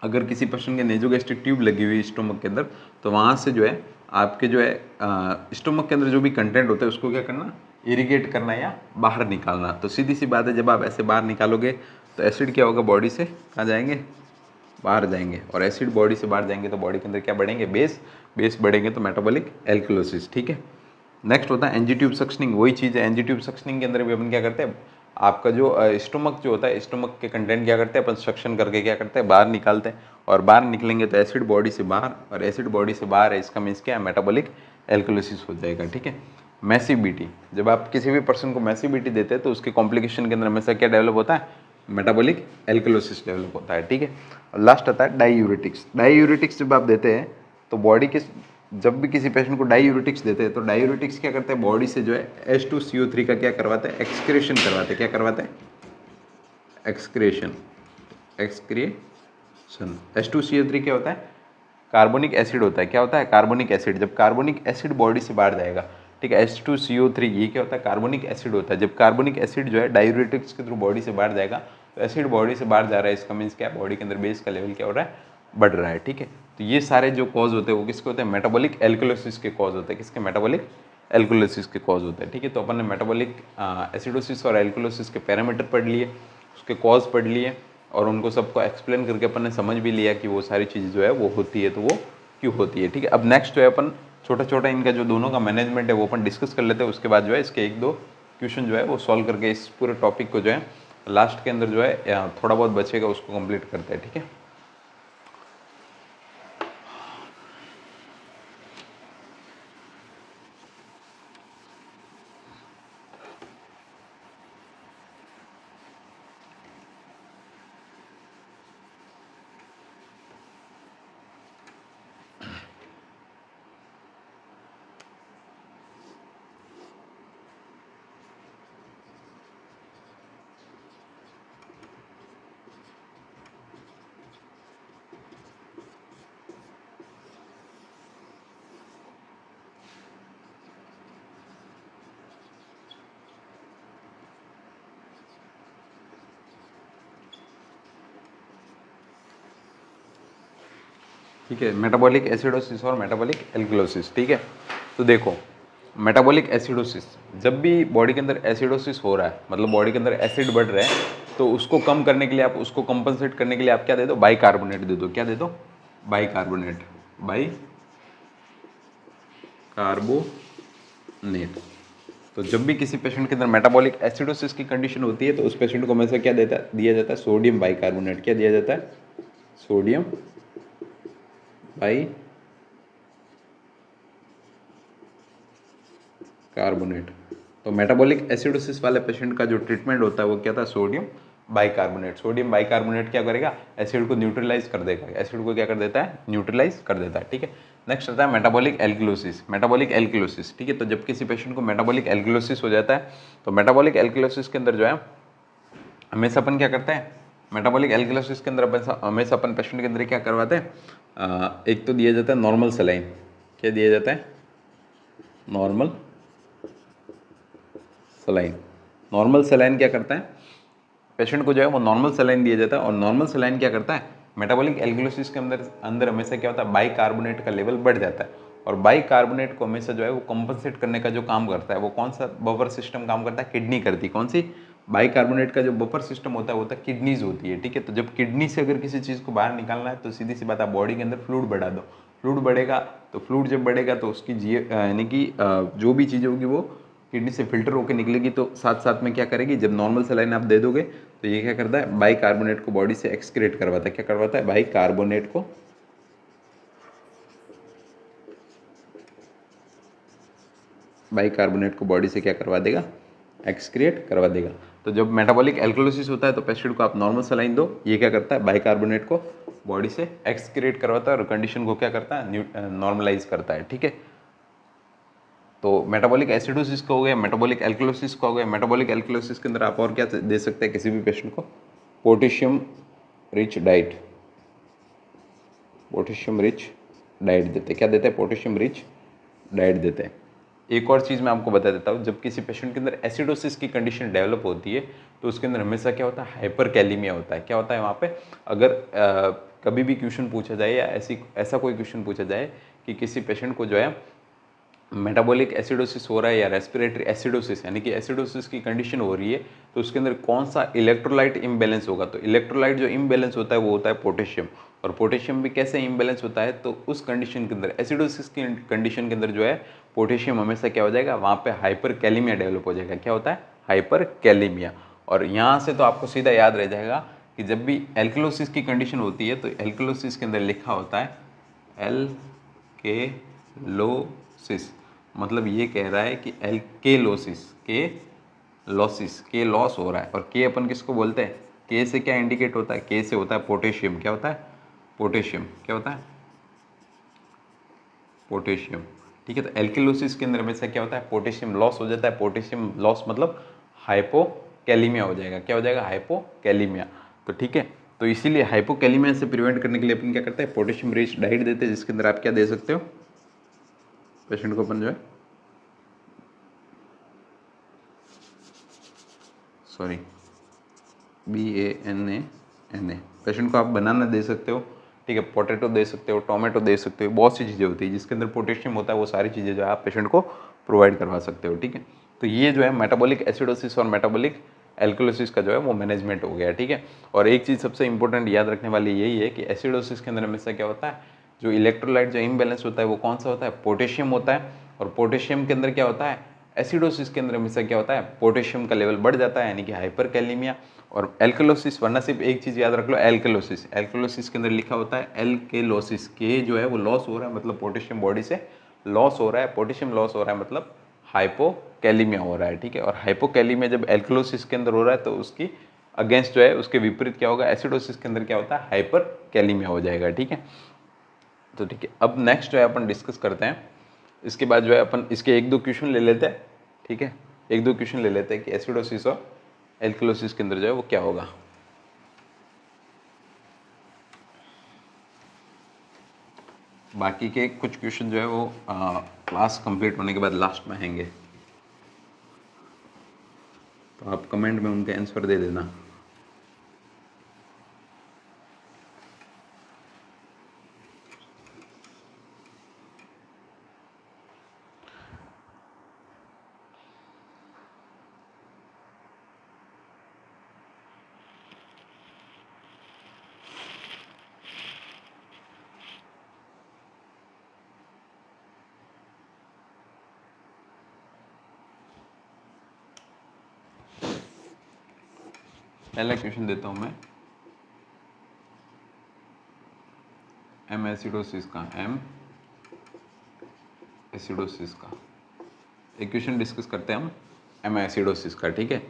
अगर किसी पर्सन के नेजोगैस्ट्रिक ट्यूब लगी हुई है स्टोमक के अंदर, तो वहाँ से जो है आपके जो है स्टोमक के अंदर जो भी कंटेंट होता है उसको क्या करना, इरिगेट करना या बाहर निकालना। तो सीधी सी बात है, जब आप ऐसे बाहर निकालोगे तो एसिड क्या होगा, बॉडी से कहाँ जाएंगे, बाहर जाएंगे। और एसिड बॉडी से बाहर जाएंगे तो बॉडी के अंदर क्या बढ़ेंगे, बेस, बेस बढ़ेंगे तो मेटाबॉलिक एल्कलोसिस, ठीक है। नेक्स्ट होता है एनजी ट्यूब सक्शनिंग। वही चीज़ है, एनजी ट्यूब सक्शनिंग के अंदर भी अपन क्या करते हैं, आपका जो स्टोमक जो होता है, स्टोमक के कंटेंट क्या करते हैं, अपन सक्शन करके क्या करते हैं, बाहर निकालते हैं। और बाहर निकलेंगे तो एसिड बॉडी से बाहर, और एसिड बॉडी से बाहर है, इसका मीन्स क्या है, मेटाबॉलिक एल्कलोसिस हो जाएगा, ठीक है। मैसिबिलिटी, जब आप किसी भी पर्सन को मैसिबिलिटी देते हैं तो उसके कॉम्प्लिकेशन के अंदर हमेशा क्या डेवलप होता है, मेटाबॉलिक एल्कलोसिस डेवलप होता है, ठीक है। और लास्ट आता है डाईयूरेटिक्स। डाईयूरेटिक्स जब आप देते हैं तो बॉडी के, जब भी किसी पेशेंट को डाईयूरेटिक्स देते हैं तो डाईयूरेटिक्स क्या करते हैं, बॉडी से जो है H2CO3 का क्या करवाते हैं, एक्सक्रेशन करवाते हैं। क्या करवाते हैं, एक्सक्रेशन, एक्सक्रिएशन। H2CO3 क्या होता है, कार्बोनिक एसिड होता है। क्या होता है, कार्बोनिक एसिड। जब कार्बोनिक एसिड बॉडी से बाहर जाएगा, ठीक है, H2CO3 ये क्या होता है, कार्बोनिक एसिड होता है। जब कार्बोनिक एसिड जो है डायूरेटिक्स के थ्रू बॉडी से बाहर जाएगा तो एसिड बॉडी से बाहर जा रहा है, इसका मीन्स क्या है, बॉडी के अंदर बेस का लेवल क्या हो रहा है, बढ़ रहा है, ठीक है। तो ये सारे जो कॉज होते हैं वो किसके होते हैं, मेटाबॉलिक एल्कलोसिस के कॉज होते हैं। किसके, मेटाबॉलिक एल्कलोसिस के कॉज होते हैं। ठीक है, तो अपन ने मेटाबॉलिक एसिडोसिस और एल्कलोसिस के पैरामीटर पढ़ लिए, उसके कॉज पढ़ लिए, और उनको सबको एक्सप्लेन करके अपन ने समझ भी लिया कि वो सारी चीज़ जो है वो होती है तो वो क्यों होती है। ठीक है, अब नेक्स्ट जो है अपन छोटा छोटा इनका जो दोनों का मैनेजमेंट है वो अपन डिस्कस कर लेते हैं। उसके बाद जो है इसके एक दो क्वेश्चन जो है वो सॉल्व करके इस पूरे टॉपिक को जो है लास्ट के अंदर जो है थोड़ा बहुत बचेगा उसको कंप्लीट करते हैं। ठीक है, ठीक है, मेटाबॉलिक एसिडोसिस और मेटाबॉलिक एल्कलोसिस। ठीक है, तो देखो मेटाबॉलिक एसिडोसिस, जब भी बॉडी के अंदर एसिडोसिस हो रहा है, मतलब बॉडी के अंदर एसिड बढ़ रहा है, तो उसको कम करने के लिए, आप उसको कंपनसेट करने के लिए आप क्या दे दो, बाइकार्बोनेट दे दो। क्या दे दो, बाइकार्बोनेट, बाइकार्बोनेट। तो जब भी किसी पेशेंट के अंदर मेटाबॉलिक एसिडोसिस की कंडीशन होती है तो उस पेशेंट को हमेशा क्या दिया जाता है, सोडियम बाइकार्बोनेट। क्या दिया जाता है, सोडियम बाई कार्बोनेट। तो मेटाबॉलिक एसिडोसिस वाले पेशेंट का जो ट्रीटमेंट होता है वो क्या था, सोडियम बाइकार्बोनेट। सोडियम बाइकार्बोनेट क्या करेगा, एसिड को न्यूट्रलाइज कर देगा, एसिड को क्या कर देता है, न्यूट्रलाइज कर देता है। ठीक है, नेक्स्ट आता है मेटाबॉलिक एल्कलोसिस। मेटाबॉलिक एल्कलोसिस, ठीक है, तो जब किसी पेशेंट को मेटाबॉलिक एल्कलोसिस हो जाता है तो मेटाबॉलिक एल्कलोसिस के अंदर जो है हमेशा अपन क्या करते हैं, मेटाबॉलिक एल्कलोसिस के अंदर हमेशा अपन पेशेंट के अंदर क्या करवाते हैं, एक तो दिया जाता है नॉर्मल सलाइन। क्या दिया जाता है, नॉर्मल सलाइन। नॉर्मल सलाइन क्या करता है, पेशेंट को जो है वो नॉर्मल सलाइन दिया जाता है, और नॉर्मल सलाइन क्या करता है, मेटाबॉलिक एल्कलोसिस के अंदर अंदर हमेशा क्या होता है, बाइकार्बोनेट का लेवल बढ़ जाता है, और बाइकार्बोनेट को हमेशा जो है वो कंपनसेट करने का जो काम करता है वो कौन सा बफर सिस्टम काम करता है, किडनी करती है। कौन सी, बाइकार्बोनेट का जो बफर सिस्टम होता है वो होता है किडनीज होती है। ठीक है, तो जब किडनी से अगर किसी चीज़ को बाहर निकालना है तो सीधी सी बात, आप बॉडी के अंदर फ्लूइड बढ़ा दो। फ्लूइड बढ़ेगा तो फ्लूइड जब बढ़ेगा तो उसकी यानी कि जो भी चीज़ होगी वो किडनी से फिल्टर होकर निकलेगी, तो साथ साथ में क्या करेगी, जब नॉर्मल सलाइन आप दे दोगे तो ये क्या करता है, बाइकार्बोनेट को बॉडी से एक्सक्रीट करवाता है। क्या करवाता है, बाइकार्बोनेट को बाइकार्बोनेट को बॉडी से क्या करवा देगा, एक्सक्रिएट करवा देगा। तो जब मेटाबॉलिक एल्कलोसिस होता है तो पेशेंट को आप नॉर्मल सलाइन दो, ये क्या करता है, बाइकार्बोनेट को बॉडी से एक्सक्रिएट करवाता है और कंडीशन को क्या करता है, नॉर्मलाइज करता है। ठीक है, तो मेटाबॉलिक एसिडोसिस का हो गया, मेटाबॉलिक एल्कलोसिस का हो गया। मेटाबॉलिक एल्कलोसिस के अंदर आप और क्या दे सकते हैं किसी भी पेशेंट को, potassium rich diet, potassium rich diet देते हैं। क्या देते हैं, पोटेशियम रिच डाइट देते हैं। एक और चीज़ मैं आपको बता देता हूँ, जब किसी पेशेंट के अंदर एसिडोसिस की कंडीशन डेवलप होती है तो उसके अंदर हमेशा क्या होता है, हाइपर कैलीमिया होता है। क्या होता है वहाँ पे, अगर कभी भी क्वेश्चन पूछा जाए या ऐसा कोई क्वेश्चन पूछा जाए कि किसी पेशेंट को जो है मेटाबॉलिक एसिडोसिस हो रहा है या रेस्पिरेटरी एसिडोसिस यानी कि एसिडोसिस की कंडीशन हो रही है, तो उसके अंदर कौन सा इलेक्ट्रोलाइट इम्बैलेंस होगा, तो इलेक्ट्रोलाइट जो इम्बैलेंस होता है वो होता है पोटेशियम। और पोटेशियम भी कैसे इम्बैलेंस होता है, तो उस कंडीशन के अंदर, एसिडोसिस की कंडीशन के अंदर जो है पोटेशियम हमेशा क्या हो जाएगा, वहाँ पे हाइपर कैलीमिया डेवलप हो जाएगा। क्या होता है, हाइपर कैलीमिया। और यहाँ से तो आपको सीधा याद रह जाएगा कि जब भी एल्कलोसिस की कंडीशन होती है तो एल्कलोसिस के अंदर लिखा होता है एल्केलोसिस, मतलब ये कह रहा है कि एल्केलोसिस, के लॉसिस, के लॉस हो रहा है। और के अपन किसको बोलते हैं, के से क्या इंडिकेट होता है, के से होता है पोटेशियम। क्या होता है, पोटेशियम। क्या होता है, पोटेशियम। ठीक है, तो एल्केलोसिस के अंदर हमेशा क्या होता है, पोटेशियम लॉस हो जाता है। पोटेशियम लॉस मतलब हाइपोकैलीमिया हो जाएगा। क्या हो जाएगा, हाइपोकैलीमिया। तो ठीक है, तो इसीलिए हाइपोकैलीमिया से प्रिवेंट करने के लिए अपन क्या करते हैं, पोटेशियम रिच डाइट देते हैं, जिसके अंदर आप क्या दे सकते हो, पेशेंट को अपन जो है, सॉरी BANANA, पेशेंट को आप बनाना दे सकते हो। ठीक है। पोटैटो दे सकते हो, टोमेटो दे सकते हो, बहुत सी चीज़ें होती है जिसके अंदर पोटेशियम होता है, वो सारी चीज़ें जो है आप पेशेंट को प्रोवाइड करवा सकते हो, ठीक है। तो ये जो है मेटाबॉलिक एसिडोसिस और मेटाबॉलिक एल्कलोसिस का जो है वो मैनेजमेंट हो गया, ठीक है। और एक चीज़ सबसे इंपॉर्टेंट याद रखने वाली यही है कि एसिडोसिस के अंदर हमेशा क्या होता है, जो इलेक्ट्रोलाइट जो इम्बैलेंस होता है वो कौन सा होता है, पोटेशियम होता है। और पोटेशियम के अंदर क्या होता है, एसिडोसिस के अंदर हमेशा क्या होता है, पोटेशियम का लेवल बढ़ जाता है, यानी कि हाइपरकैलेमिया। और एल्कलोसिस, वरना सिर्फ एक चीज़ याद रख लो, एल्कलोसिस, एल्कलोसिस के अंदर लिखा होता है एल्केलोसिस, के जो है वो लॉस हो रहा है, मतलब पोटेशियम बॉडी से लॉस हो रहा है, पोटेशियम लॉस हो रहा है, मतलब हाइपोकैलेमिया हो रहा है, ठीक है। और हाइपोकैलेमिया जब एल्कलोसिस के अंदर हो रहा है तो उसकी अगेंस्ट जो है, उसके विपरीत क्या होगा, एसिडोसिस के अंदर क्या होता है, हाइपरकैलेमिया हो जाएगा, ठीक है। तो ठीक है, अब नेक्स्ट जो है अपन डिस्कस करते हैं, इसके बाद जो है अपन इसके एक दो क्वेश्चन ले लेते हैं, ठीक है। एक दो क्वेश्चन ले लेते हैं कि एसिडोसिस और एल्कलोसिस के अंदर जो है वो क्या होगा। बाकी के कुछ क्वेश्चन जो है वो क्लास कंप्लीट होने के बाद लास्ट में आएंगे, तो आप कमेंट में उनके आंसर दे देना। पहला क्वेश्चन देता हूं मैं, एम एसिडोसिस का, एम एसिडोसिस का एक क्वेश्चन डिस्कस करते हैं हम, एम एसिडोसिस का, ठीक है।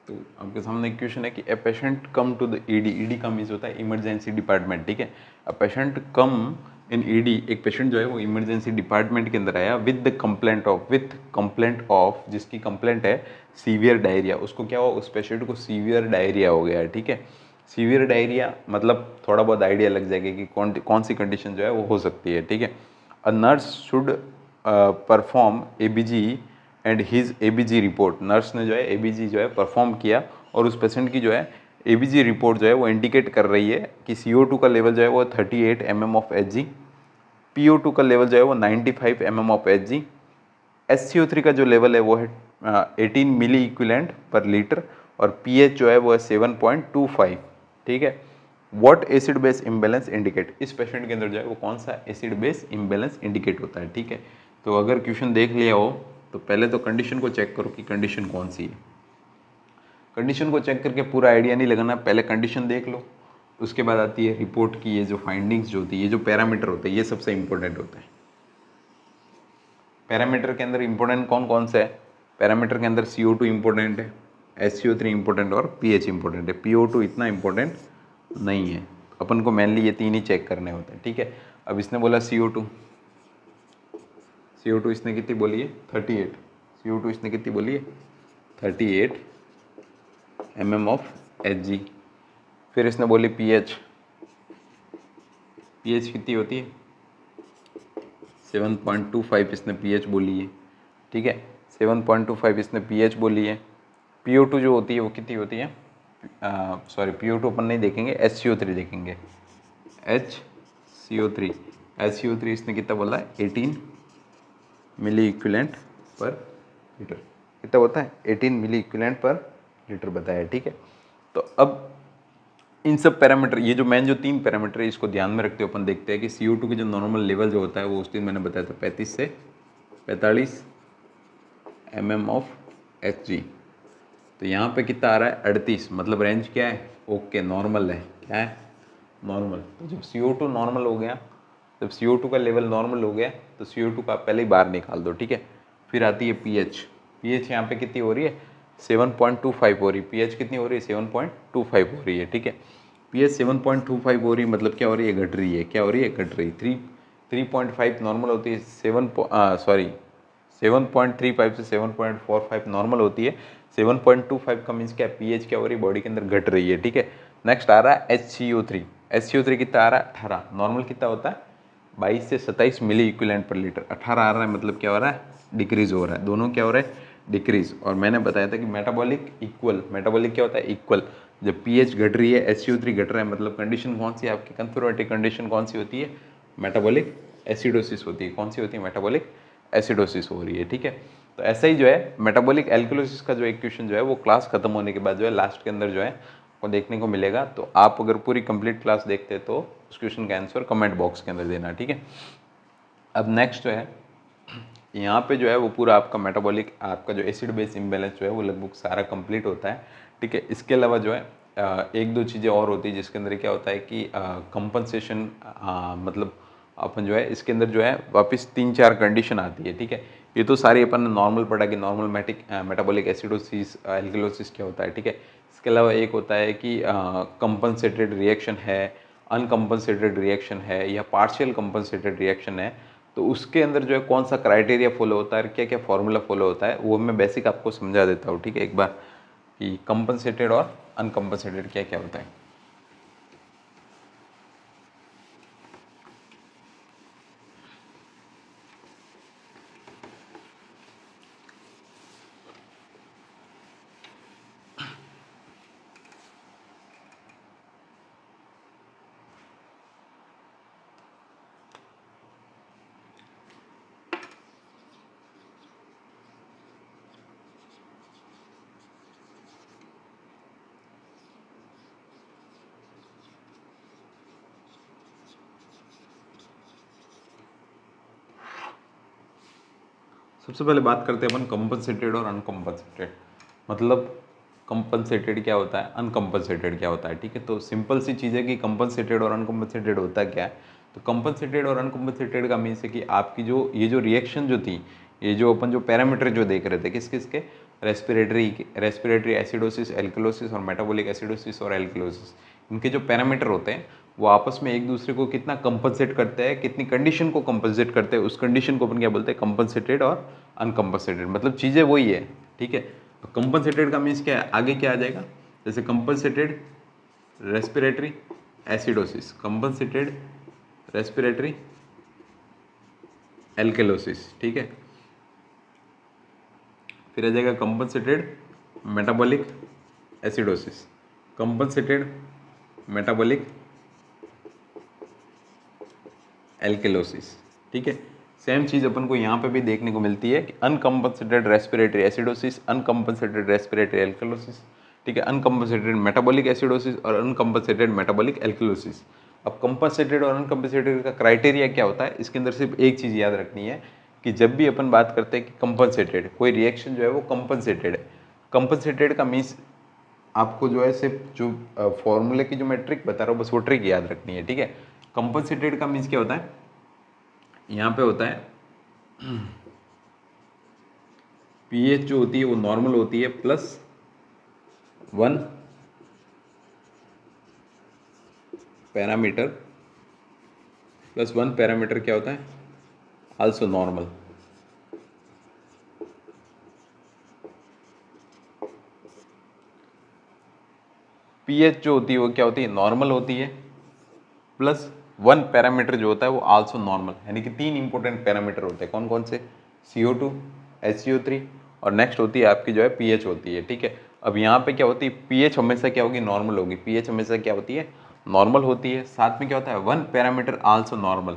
तो आपके सामने एक क्वेश्चन है कि a patient come to the ED, ED का मीन्स होता है इमरजेंसी डिपार्टमेंट, ठीक है। A patient come in ED, एक पेशेंट जो है वो इमरजेंसी डिपार्टमेंट के अंदर आया विद द कंप्लेंट ऑफ, जिसकी कंप्लेंट है सीवियर डायरिया, उसको क्या हुआ, उस पेशेंट को सीवियर डायरिया हो गया है, ठीक है। सीवियर डायरिया मतलब थोड़ा बहुत आइडिया लग जाएगा कि कौन सी कंडीशन जो है वो हो सकती है, ठीक है। A nurse should perform ABG and his ABG report, nurse ने जो है एबीजी जो है परफॉर्म किया और उस पेशेंट की जो है एबीजी रिपोर्ट जो है वो इंडिकेट कर रही है कि CO2 का लेवल जो है वो 38 mm ऑफ Hg, PO2 का लेवल जो है वो 95 mm ऑफ Hg, SCO3 का जो लेवल है वो है 18 मिली इक्विवेलेंट पर लीटर और pH जो है वो है 7.25, ठीक है। What acid base imbalance indicate, इस पेशेंट के अंदर जो है वो कौन सा एसिड बेस इम्बेलेंस इंडिकेट होता है, ठीक है। तो अगर क्वेश्चन देख लिया हो तो पहले तो कंडीशन को चेक करो कि कंडीशन कौन सी है। कंडीशन को चेक करके पूरा आइडिया नहीं लगाना, पहले कंडीशन देख लो, उसके बाद आती है रिपोर्ट की ये जो फाइंडिंग्स जो होती है, ये जो पैरामीटर होते हैं ये सबसे इंपॉर्टेंट होता है। पैरामीटर के अंदर इंपॉर्टेंट कौन कौन से है, पैरामीटर के अंदर CO2 इंपॉर्टेंट है, SCO3 इंपॉर्टेंट और pH इंपॉर्टेंट है। PO2 इतना इंपॉर्टेंट नहीं है, अपन को मेनली ये तीन ही चेक करने होते हैं, ठीक है। अब इसने बोला CO2 इसने कितनी बोली है 38, CO2 इसने कितनी बोली है 38 mm ऑफ Hg। फिर इसने बोली pH कितनी होती है 7.25 इसने pH बोली है, ठीक है। 7.25 इसने pH बोली है। PO2 जो होती है वो कितनी होती है, सॉरी PO2 अपन नहीं देखेंगे, SCO3 देखेंगे। HCO3 इसने कितना बोला है 18 मिली इक्विवेलेंट पर लीटर, कितना होता है 18 मिली इक्विवेलेंट पर लीटर बताया, ठीक है। तो अब इन सब पैरामीटर, ये जो मेन जो तीन पैरामीटर है इसको ध्यान में रखते हुए अपन देखते हैं कि CO2 की जो नॉर्मल लेवल जो होता है वो उस दिन मैंने बताया था 35 से 45 mm ऑफ Hg। तो यहाँ पे कितना आ रहा है 38, मतलब रेंज क्या है ओके नॉर्मल है, क्या है नॉर्मल। तो जब CO2 नॉर्मल हो गया, जब CO2 का लेवल नॉर्मल हो गया तो CO2 का पहले ही बाहर निकाल दो, ठीक है। फिर आती है pH यहाँ पे कितनी हो रही है 7.25 हो रही है, pH कितनी हो रही है 7.25 हो रही है, ठीक है। pH 7.25 हो रही है मतलब क्या हो रही है घट रही है, क्या हो रही है घट रही है। 3.5 नॉर्मल होती है, 7.35 से 7.45 नॉर्मल होती है, 7.25 का मीन्स क्या pH क्या हो रही है बॉडी के अंदर घट रही है, ठीक है। नेक्स्ट आ रहा है HCO3 कितना आ रहा है 18, नॉर्मल कितना होता है 22 से 27 मिली इक्विवेलेंट पर लीटर, 18 आ रहा है मतलब क्या हो रहा है डिक्रीज हो रहा है, दोनों क्या हो रहा है डिक्रीज। और मैंने बताया था कि मेटाबॉलिक क्या होता है इक्वल, जब pH घट रही है HCO3 घट रहा है मतलब कंडीशन कौन सी है आपकी कंफर्मेटिव कंडीशन कौन सी होती है मेटाबॉलिक एसिडोसिस होती है, कौन सी होती है मेटाबॉलिक एसिडोसिस हो रही है, ठीक है। तो ऐसा ही जो है मेटाबॉलिक एल्कलोसिस का जो इक्वेशन जो है वो क्लास खत्म होने के बाद जो है लास्ट के अंदर जो है को देखने को मिलेगा। तो आप अगर पूरी कंप्लीट क्लास देखते हैं तो उस क्वेश्चन का आंसर कमेंट बॉक्स के अंदर देना, ठीक है। अब नेक्स्ट जो है यहाँ पे जो है वो पूरा आपका मेटाबॉलिक आपका जो एसिड बेस इम्बैलेंस जो है वो लगभग सारा कंप्लीट होता है, ठीक है। इसके अलावा जो है एक दो चीज़ें और होती है जिसके अंदर क्या होता है कि कंपनसेशन, मतलब अपन जो है इसके अंदर जो है वापस 3-4 कंडीशन आती है, ठीक है। ये तो सारी अपन ने नॉर्मल पढ़ा कि नॉर्मल मेटाबॉलिक एसिडोसिस एल्कलोसिस क्या होता है, ठीक है। इसके अलावा एक होता है कि कंपनसेटेड रिएक्शन है, अनकम्पनसेटेड रिएक्शन है या पार्शियल कंपनसेटेड रिएक्शन है। तो उसके अंदर जो है कौन सा क्राइटेरिया फॉलो होता है, क्या क्या फॉर्मूला फॉलो होता है वो मैं बेसिक आपको समझा देता हूँ, ठीक है एक बार, कि कंपनसेटेड और अनकम्पनसेटेड क्या क्या होता है। सबसे पहले बात करते हैं अपन कंपनसेटेड और अनकम्पनसेटेड, मतलब कंपनसेटेड क्या होता है अनकम्पनसेटेड क्या होता है, ठीक है। तो सिंपल सी चीज़ है कि कंपनसेटेड और अनकम्पनसेटेड होता क्या है। तो कंपनसेटेड और अनकम्पनसेटेड का मीन्स है कि आपकी जो ये जो रिएक्शन जो थी, ये जो अपन जो पैरामीटर जो देख रहे थे किस किस के, रेस्पिरेटरी एसिडोसिस एल्कलोसिस और मेटाबॉलिक एसिडोसिस और एल्कलोसिस, इनके जो पैरामीटर होते हैं वो आपस में एक दूसरे को कितना कंपनसेट करते हैं, कितनी कंडीशन को कंपनसेट करते हैं, उस कंडीशन को अपन क्या बोलते हैं कंपनसेटेड और अनकम्पनसेटेड, मतलब चीज़ें वही है, ठीक है। तो कंपनसेटेड का मीन्स क्या है, आगे क्या आ जाएगा, जैसे compensated respiratory acidosis, compensated respiratory alkalosis, ठीक है। फिर आ जाएगा compensated metabolic acidosis, compensated metabolic alkalosis, ठीक है। सेम चीज़ अपन को यहाँ पे भी देखने को मिलती है कि अनकम्पनसेटेड रेस्पिरेटरी एसिडोसिस, अनकम्पनसेटेड रेस्पिरेटरी एल्केलोसिस, ठीक ठीक है, अनकम्पनसेटेड मेटाबॉलिक एसिडोसिस और अनकम्पनसेटेड मेटाबॉलिक एल्कलोसिस। अब कंपनसेटेड और अनकम्पनसेटेड का क्राइटेरिया क्या होता है, इसके अंदर सिर्फ एक चीज़ याद रखनी है कि जब भी अपन बात करते हैं कि कंपनसेटेड कोई रिएक्शन जो है वो कंपनसेटेड है, कंपनसेटेड का मीन्स आपको जो है सिर्फ जो फॉर्मूले की जो मैं ट्रिक बता रहा हूँ बस वो ट्रिक याद रखनी है, ठीक है। कंपनसेटेड का मीन्स क्या होता है, यहाँ पे होता है पीएच जो होती है वो नॉर्मल होती है +1 पैरामीटर, +1 पैरामीटर क्या होता है, आल्सो नॉर्मल। पीएच जो होती है वो क्या होती है, नॉर्मल होती है, +1 पैरामीटर जो होता है वो आल्सो नॉर्मल, यानी कि 3 इंपॉर्टेंट पैरामीटर होते हैं। कौन कौन से, CO2, HCO3 और नेक्स्ट होती है आपकी जो है पीएच होती है, ठीक है। अब यहाँ पे क्या होती है, पीएच हमेशा क्या होगी, नॉर्मल होगी, पीएच हमेशा क्या होती है, नॉर्मल होती है। साथ में क्या होता है, 1 पैरामीटर आल्सो नॉर्मल,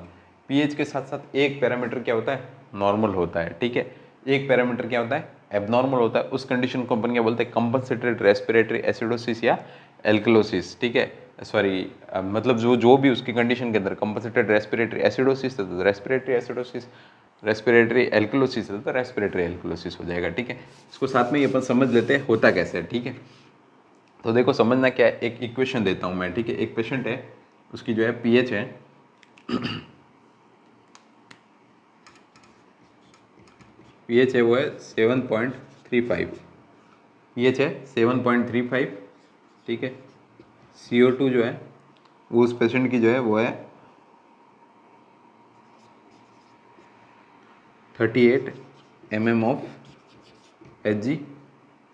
पीएच के साथ साथ एक पैरामीटर क्या होता है, नॉर्मल होता है, ठीक है। एक पैरामीटर क्या होता है, एबनॉर्मल होता है। उस कंडीशन को अपन क्या बोलते हैं, कंपनसेटेड रेस्पिरेटरी एसिडोसिस या एल्कलोसिस, ठीक है। सॉरी मतलब जो भी उसकी कंडीशन के अंदर कंपनसेटेड रेस्पिरेटरी एसिडोसिस है तो रेस्पिरेटरी एसिडोसिस, रेस्पिरेटरी एल्कलोसिस है तो रेस्पिरेटरी एल्कलोसिस हो जाएगा, ठीक है। इसको साथ में ही अपन समझ लेते हैं होता कैसे है, ठीक है। तो देखो समझना क्या है, एक इक्वेशन देता हूँ मैं, ठीक है। एक पेशेंट है, उसकी जो है पीएच है पीएच है वो है 7.35, पीएच है 7.35, ठीक है। CO2 जो है वो उस पेशेंट की जो है वो है 38 mm ऑफ Hg,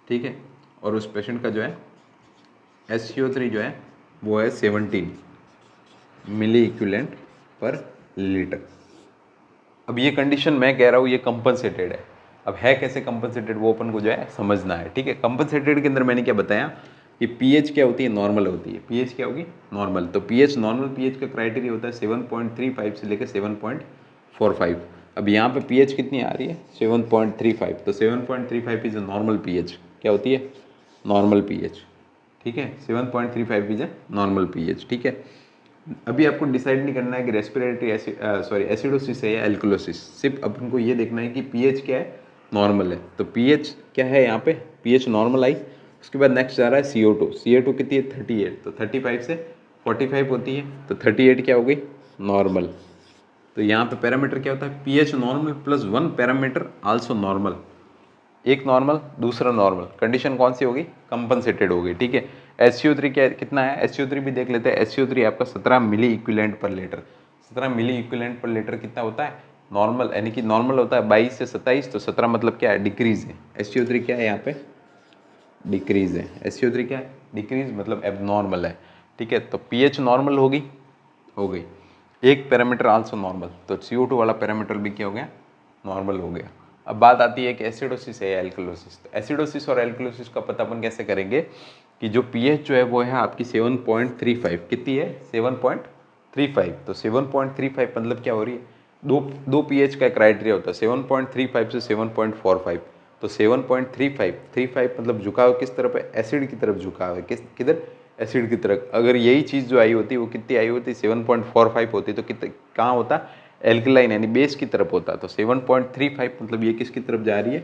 ठीक है। और उस पेशेंट का जो है HCO3 जो है वो है 17 मिली इक्विवेलेंट पर लीटर। अब ये कंडीशन मैं कह रहा हूँ ये कंपनसेटेड है। अब है कैसे कंपनसेटेड वो अपन को जो है समझना है, ठीक है। कंपनसेटेड के अंदर मैंने क्या बताया कि पीएच क्या होती है, नॉर्मल होती है। पीएच क्या होगी, नॉर्मल। तो पीएच नॉर्मल पीएच का क्राइटेरिया होता है 7.35 से लेकर 7.45। अब यहाँ पे पीएच कितनी आ रही है, 7.35, तो 7.35 इज नॉर्मल पीएच, क्या होती है, नॉर्मल पीएच, ठीक है। 7.35 इज ए नॉर्मल पीएच, ठीक है। अभी आपको डिसाइड नहीं करना है कि रेस्पिरेटरी एसिडोसिस है या एल्कलोसिस, सिर्फ अपन को ये देखना है कि पीएच क्या है, नॉर्मल है। तो पीएच क्या है यहाँ पे, पीएच नॉर्मल आई। उसके बाद नेक्स्ट जा रहा है CO2, CO2 कितनी है 38, तो 35 से 45 होती है, तो 38 क्या हो गई, नॉर्मल। तो यहाँ पे पैरामीटर क्या होता है, pH normal +1 parameter also normal, एक नॉर्मल दूसरा नॉर्मल, कंडीशन कौन सी होगी, कंपनसेटेड होगी, ठीक है। HCO3 क्या कितना है, HCO3 भी देख लेते हैं। HCO3 आपका 17 मिली इक्विवेलेंट पर लीटर, 17 मिली इक्विवेलेंट पर लीटर कितना होता है, नॉर्मल, यानी कि नॉर्मल होता है 22 से 27, तो 17 मतलब क्या है, डिक्रीज है। HCO3 क्या है यहाँ पे, डिक्रीज है। HCO3 क्या है, डिक्रीज मतलब एबनॉर्मल है, ठीक है। तो पीएच नॉर्मल होगी, हो गई, एक पैरामीटर आल्सो नॉर्मल, तो CO2 वाला पैरामीटर भी क्या हो गया, नॉर्मल हो गया। अब बात आती है कि एसिडोसिस है या एल्कलोसिस। तो एसिडोसिस और एल्कलोसिस का पता अपन कैसे करेंगे कि जो पीएच जो है वो है आपकी 7.35, कितनी है, 7.35, तो 7.35 मतलब क्या हो रही है, दो पीएच का क्राइटेरिया होता है, 7.35 से 7.45, तो 7.35 मतलब झुकाव किस तरफ है, एसिड की तरफ झुकाव है, किधर, एसिड की तरफ। अगर यही चीज़ जो आई होती वो कितनी आई होती, 7.45 होती, तो कितने कहाँ होता, एल्कलाइन यानी बेस की तरफ होता। तो 7.35 मतलब ये किसकी तरफ जा रही है,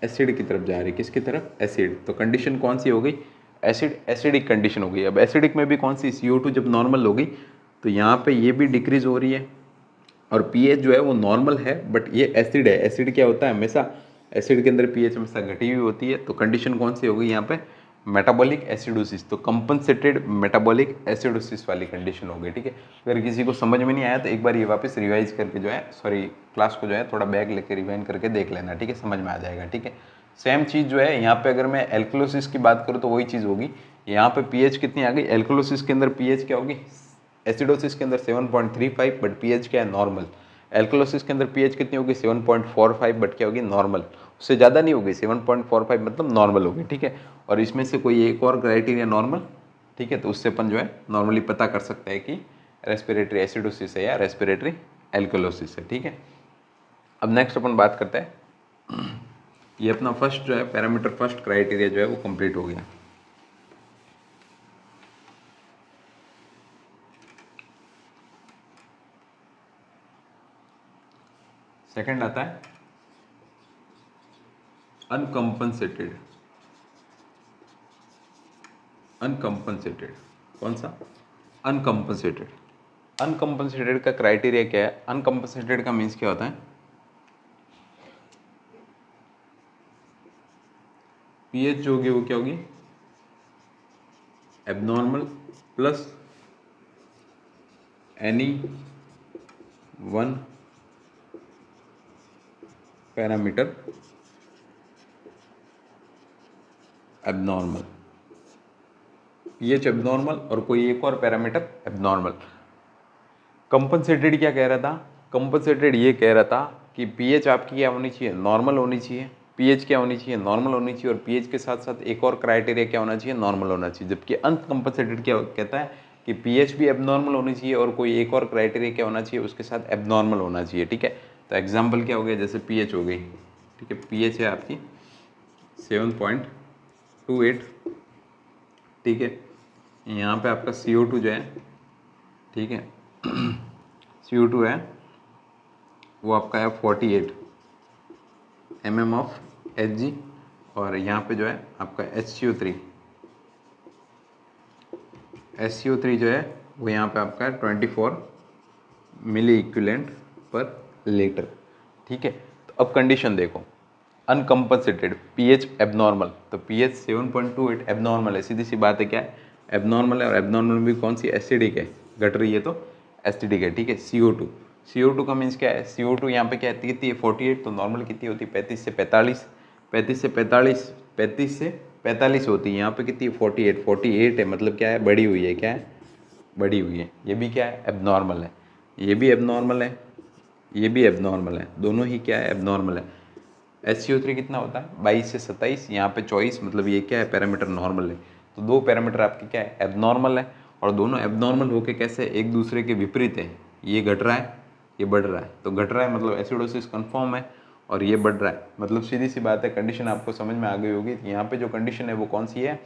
एसिड की तरफ जा रही है, किसकी तरफ, एसिड। तो कंडीशन कौन सी हो गई, एसिड, एसिडिक कंडीशन हो गई। अब एसिडिक में भी कौन सी, CO2 जब नॉर्मल हो गई तो यहाँ पे ये भी डिक्रीज हो रही है, और पीएच जो है वो नॉर्मल है, बट ये एसिड है। एसिड क्या होता है, हमेशा एसिड के अंदर पीएच हमेशा घटी हुई होती है। तो कंडीशन कौन सी हो गई यहाँ पे, मेटाबॉलिक एसिडोसिस, तो कंपनसेटेड मेटाबॉलिक एसिडोसिस वाली कंडीशन हो गई, ठीक है। अगर किसी को समझ में नहीं आया तो एक बार ये वापस रिवाइज करके जो है, सॉरी क्लास को जो है थोड़ा बैक लेके रिवाइंड करके देख लेना, ठीक है, समझ में आ जाएगा, ठीक है। सेम चीज़ जो है यहाँ पे अगर मैं एल्कलोसिस की बात करूँ तो वही चीज़ होगी। यहाँ पे पीएच कितनी आ गई, एल्कलोसिस के अंदर पीएच क्या होगी, एसिडोसिस के अंदर 7.35, बट पीएच क्या है, नॉर्मल। एल्कलोसिस के अंदर पीएच कितनी होगी, 7.45, बट क्या होगी, नॉर्मल। उससे ज़्यादा नहीं होगी, 7.45 मतलब नॉर्मल होगी, ठीक है। और इसमें से कोई एक और क्राइटेरिया नॉर्मल, ठीक है, तो उससे अपन जो है नॉर्मली पता कर सकते हैं कि रेस्पिरेटरी एसिडोसिस है या रेस्पिरेटरी एल्कलोसिस है, ठीक है। अब नेक्स्ट अपन बात करते हैं ये अपना फर्स्ट जो है पैरामीटर, फर्स्ट क्राइटेरिया जो है वो कंप्लीट हो गया। सेकंड आता है अनकम्पनसेटेड। अनकम्पनसेटेड कौन सा? अनकम्पनसेटेड। अनकम्पनसेटेड का क्राइटेरिया क्या है? अनकम्पनसेटेड का मीन्स क्या होता है? पीएच जो होगी वो क्या होगी? Abnormal plus any one parameter abnormal. PH abnormal और कोई एक और पैरामीटर एबनॉर्मल। कंपनसेटेड क्या कह रहा था? कंपनसेटेड ये कह रहा था कि पीएच आपकी क्या होनी चाहिए? नॉर्मल होनी चाहिए। पीएच क्या होनी चाहिए? नॉर्मल होनी चाहिए। और पीएच के साथ साथ एक और क्राइटेरिया क्या होना चाहिए? नॉर्मल होना चाहिए। जबकि अनकंपनसेटेड क्या कहता है कि पीएच भी एबनॉर्मल होनी चाहिए और कोई एक और क्राइटेरिया क्या होना चाहिए? उसके साथ एबनॉर्मल होना चाहिए। ठीक है, तो एग्जाम्पल क्या हो गया? जैसे पीएच हो गई, ठीक है, पीएच है आपकी 7.28, ठीक है। यहाँ पे आपका CO2 जो है, ठीक है, CO2 है वो आपका है 48 mm ऑफ Hg। और यहाँ पे जो है आपका SCO3 जो है वो यहाँ पे आपका 24 मिली इक्विवेलेंट पर लीटर। ठीक है, तो अब कंडीशन देखो, अनकम्पनसेटेड, पीएच एबनॉर्मल, तो पीएच 7.28 एबनॉर्मल है। सीधी सी बात है, क्या है? एबनॉर्मल है। और एबनॉर्मल भी कौन सी? एसिडिक है, घट रही है तो एसिडिक है। ठीक है, CO2 का मीन्स क्या है? CO2 यहाँ पे क्या है? कितनी है? 48। तो नॉर्मल कितनी होती है? 35 से 45, 35 से 45, 35 से 45 होती है। यहाँ पे कितनी है? 48 है, मतलब क्या है? बढ़ी हुई है। क्या है? बढ़ी हुई है। ये भी क्या है? एबनॉर्मल है। ये भी एबनॉर्मल है, ये भी एबनॉर्मल है, दोनों ही क्या है? एबनॉर्मल है। SCO3 कितना होता है? 22 से 27, यहाँ पे 24, मतलब ये क्या है? पैरामीटर नॉर्मल है। तो दो पैरामीटर आपके क्या है? एबनॉर्मल है। और दोनों एबनॉर्मल होके कैसे? एक दूसरे के विपरीत है। ये घट रहा है, ये बढ़ रहा है। तो घट रहा है मतलब एसिडोसिस कन्फर्म है, और ये बढ़ रहा है मतलब सीधी सी बात है, कंडीशन आपको समझ में आ गई होगी। यहाँ पे जो कंडीशन है वो कौन सी है?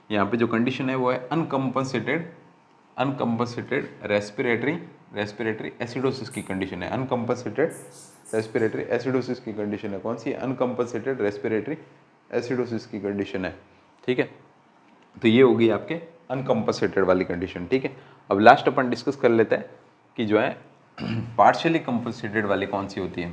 यहाँ पे जो कंडीशन है वो है अनकम्पनसेटेड रेस्पिरेटरी एसिडोसिस की कंडीशन है। अनकम्पनसेटेड रेस्पिरेटरी एसिडोसिस की कंडीशन है। कौन सी? अनकम्पनसेटेड रेस्पिरेटरी एसिडोसिस की कंडीशन है। ठीक है, तो ये होगी आपके अनकम्पनसेटेड वाली कंडीशन। ठीक है, अब लास्ट अपन डिस्कस कर लेते हैं कि जो है पार्शियली कंपनसेटेड वाली कौन सी होती है।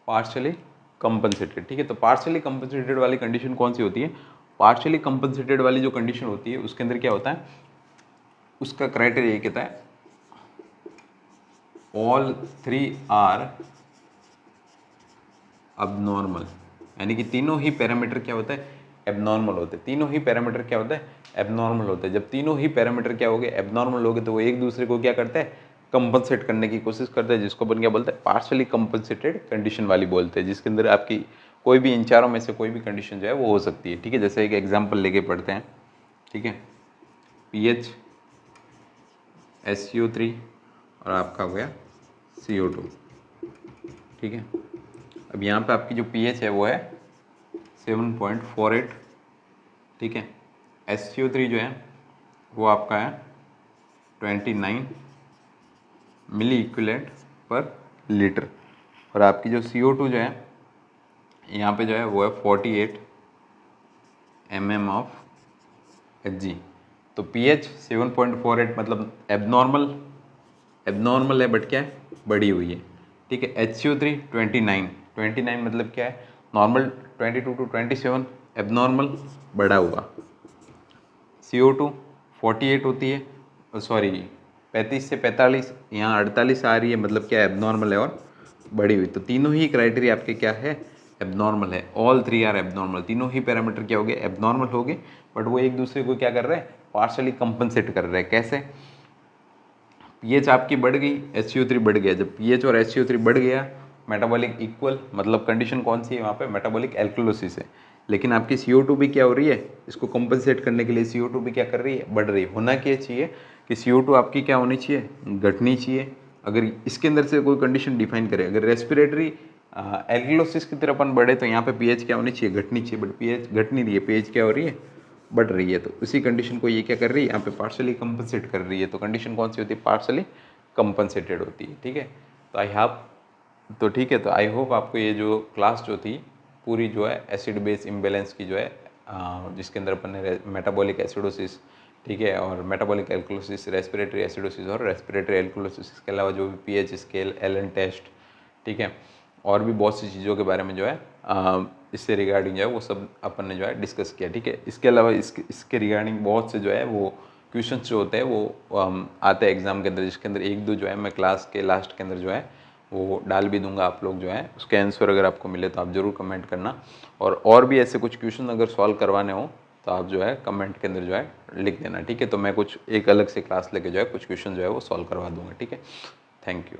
Partially compensated. ठीक है, तो पार्शियली कंपनसेटेड वाली कंडीशन कौन सी होती है? पार्शियली कंपनसेटेड वाली जो कंडीशन होती है उसके अंदर क्या होता है? उसका क्राइटेरिया ये कहता है ऑल थ्री आर अबनॉर्मल, यानी कि तीनों ही पैरामीटर क्या होता है? एबनॉर्मल होते हैं। तीनों ही पैरामीटर क्या होता है? एबनॉर्मल होते हैं। जब तीनों ही पैरामीटर क्या हो गए? एबनॉर्मल हो गए, तो वो एक दूसरे को क्या करते हैं? कंपनसेट करने की कोशिश करते हैं, जिसको अपन क्या बोलते हैं? पार्शियली कंपनसेटेड कंडीशन वाली बोलते हैं, जिसके अंदर आपकी कोई भी इन चारों में से कोई भी कंडीशन जो है वो हो सकती है। ठीक है, जैसे एक एग्जाम्पल लेके पढ़ते हैं। ठीक है, पीएच SCO3 और आपका हो गया CO2। ठीक है, अब यहाँ पे आपकी जो पीएच है वो है 7.48। ठीक है, SCO3 जो है वो आपका है 29 मिली इक्विवेलेंट पर लीटर। और आपकी जो CO2 जो है यहाँ पे जो है वो है 48 mm ऑफ Hg। तो pH 7.48 मतलब एबनॉर्मल है, बट क्या है? बढ़ी हुई है। ठीक है, HCO3 29 मतलब क्या है? नॉर्मल 22 to 27, एबनॉर्मल बढ़ा हुआ। CO2 48 होती है, सॉरी 35 से 45, यहाँ 48 आ रही है, मतलब क्या है? एबनॉर्मल है और बढ़ी हुई। तो तीनों ही क्राइटेरिया आपके क्या है? एबनॉर्मल है। ऑल थ्री आर एबनॉर्मल, तीनों ही पैरामीटर क्या हो गए? एबनॉर्मल हो गए, बट वो एक दूसरे को क्या कर रहे हैं, पार्शली कंपनसेट कर रहे हैं। कैसे? पीएच आपकी बढ़ गई, HCO3 बढ़ गया। जब पीएच और HCO3 बढ़ गया, मेटाबॉलिक इक्वल, मतलब कंडीशन कौन सी है वहाँ पे, मेटाबॉलिक एल्कलोसिस है। लेकिन आपकी CO2 भी क्या हो रही है, इसको कंपनसेट करने के लिए CO2 भी क्या कर रही है, बढ़ रही है। होना क्या चाहिए कि CO2 आपकी क्या होनी चाहिए, घटनी चाहिए। अगर इसके अंदर से कोई कंडीशन डिफाइन करें, अगर रेस्पिरेटरी एल्कलोसिस की तरफ अपन बढ़े तो यहाँ पे पीएच क्या होनी चाहिए, घटनी चाहिए। बट पीएच घट नहीं रही है, पीएच क्या हो रही है, बढ़ रही है। तो उसी कंडीशन को ये क्या कर रही है, यहाँ पे पार्शली कंपनसेट कर रही है। तो कंडीशन कौन सी होती है, पार्शली कंपनसेटेड होती है। ठीक है, तो ठीक है, तो आई होप आपको ये जो क्लास जो थी पूरी जो है एसिड बेस इम्बेलेंस की जो है, जिसके अंदर अपन ने मेटाबॉलिक एसिडोसिस, ठीक है, और मेटाबॉलिक एल्कलोसिस, रेस्पिरेटरी एसिडोसिस और रेस्पिरेटरी एल्कलोसिस के अलावा जो भी पीएच स्केल, एलन टेस्ट, ठीक है, और भी बहुत सी चीज़ों के बारे में जो है इससे रिगार्डिंग जो है वो सब अपन ने जो है डिस्कस किया। ठीक है, इसके अलावा इसके रिगार्डिंग बहुत से जो है वो क्वेश्चंस जो होते हैं वो आते हैं एग्जाम के अंदर, जिसके अंदर एक दो जो है मैं क्लास के लास्ट के अंदर जो है वो डाल भी दूंगा। आप लोग जो है उसके आंसर अगर आपको मिले तो आप ज़रूर कमेंट करना। और भी ऐसे कुछ क्वेश्चन अगर सॉल्व करवाने हो तो आप जो है कमेंट के अंदर जो है लिख देना। ठीक है, तो मैं कुछ एक अलग से क्लास लेके जो है कुछ क्वेश्चन जो है वो सॉल्व करवा दूंगा। ठीक है, थैंक यू।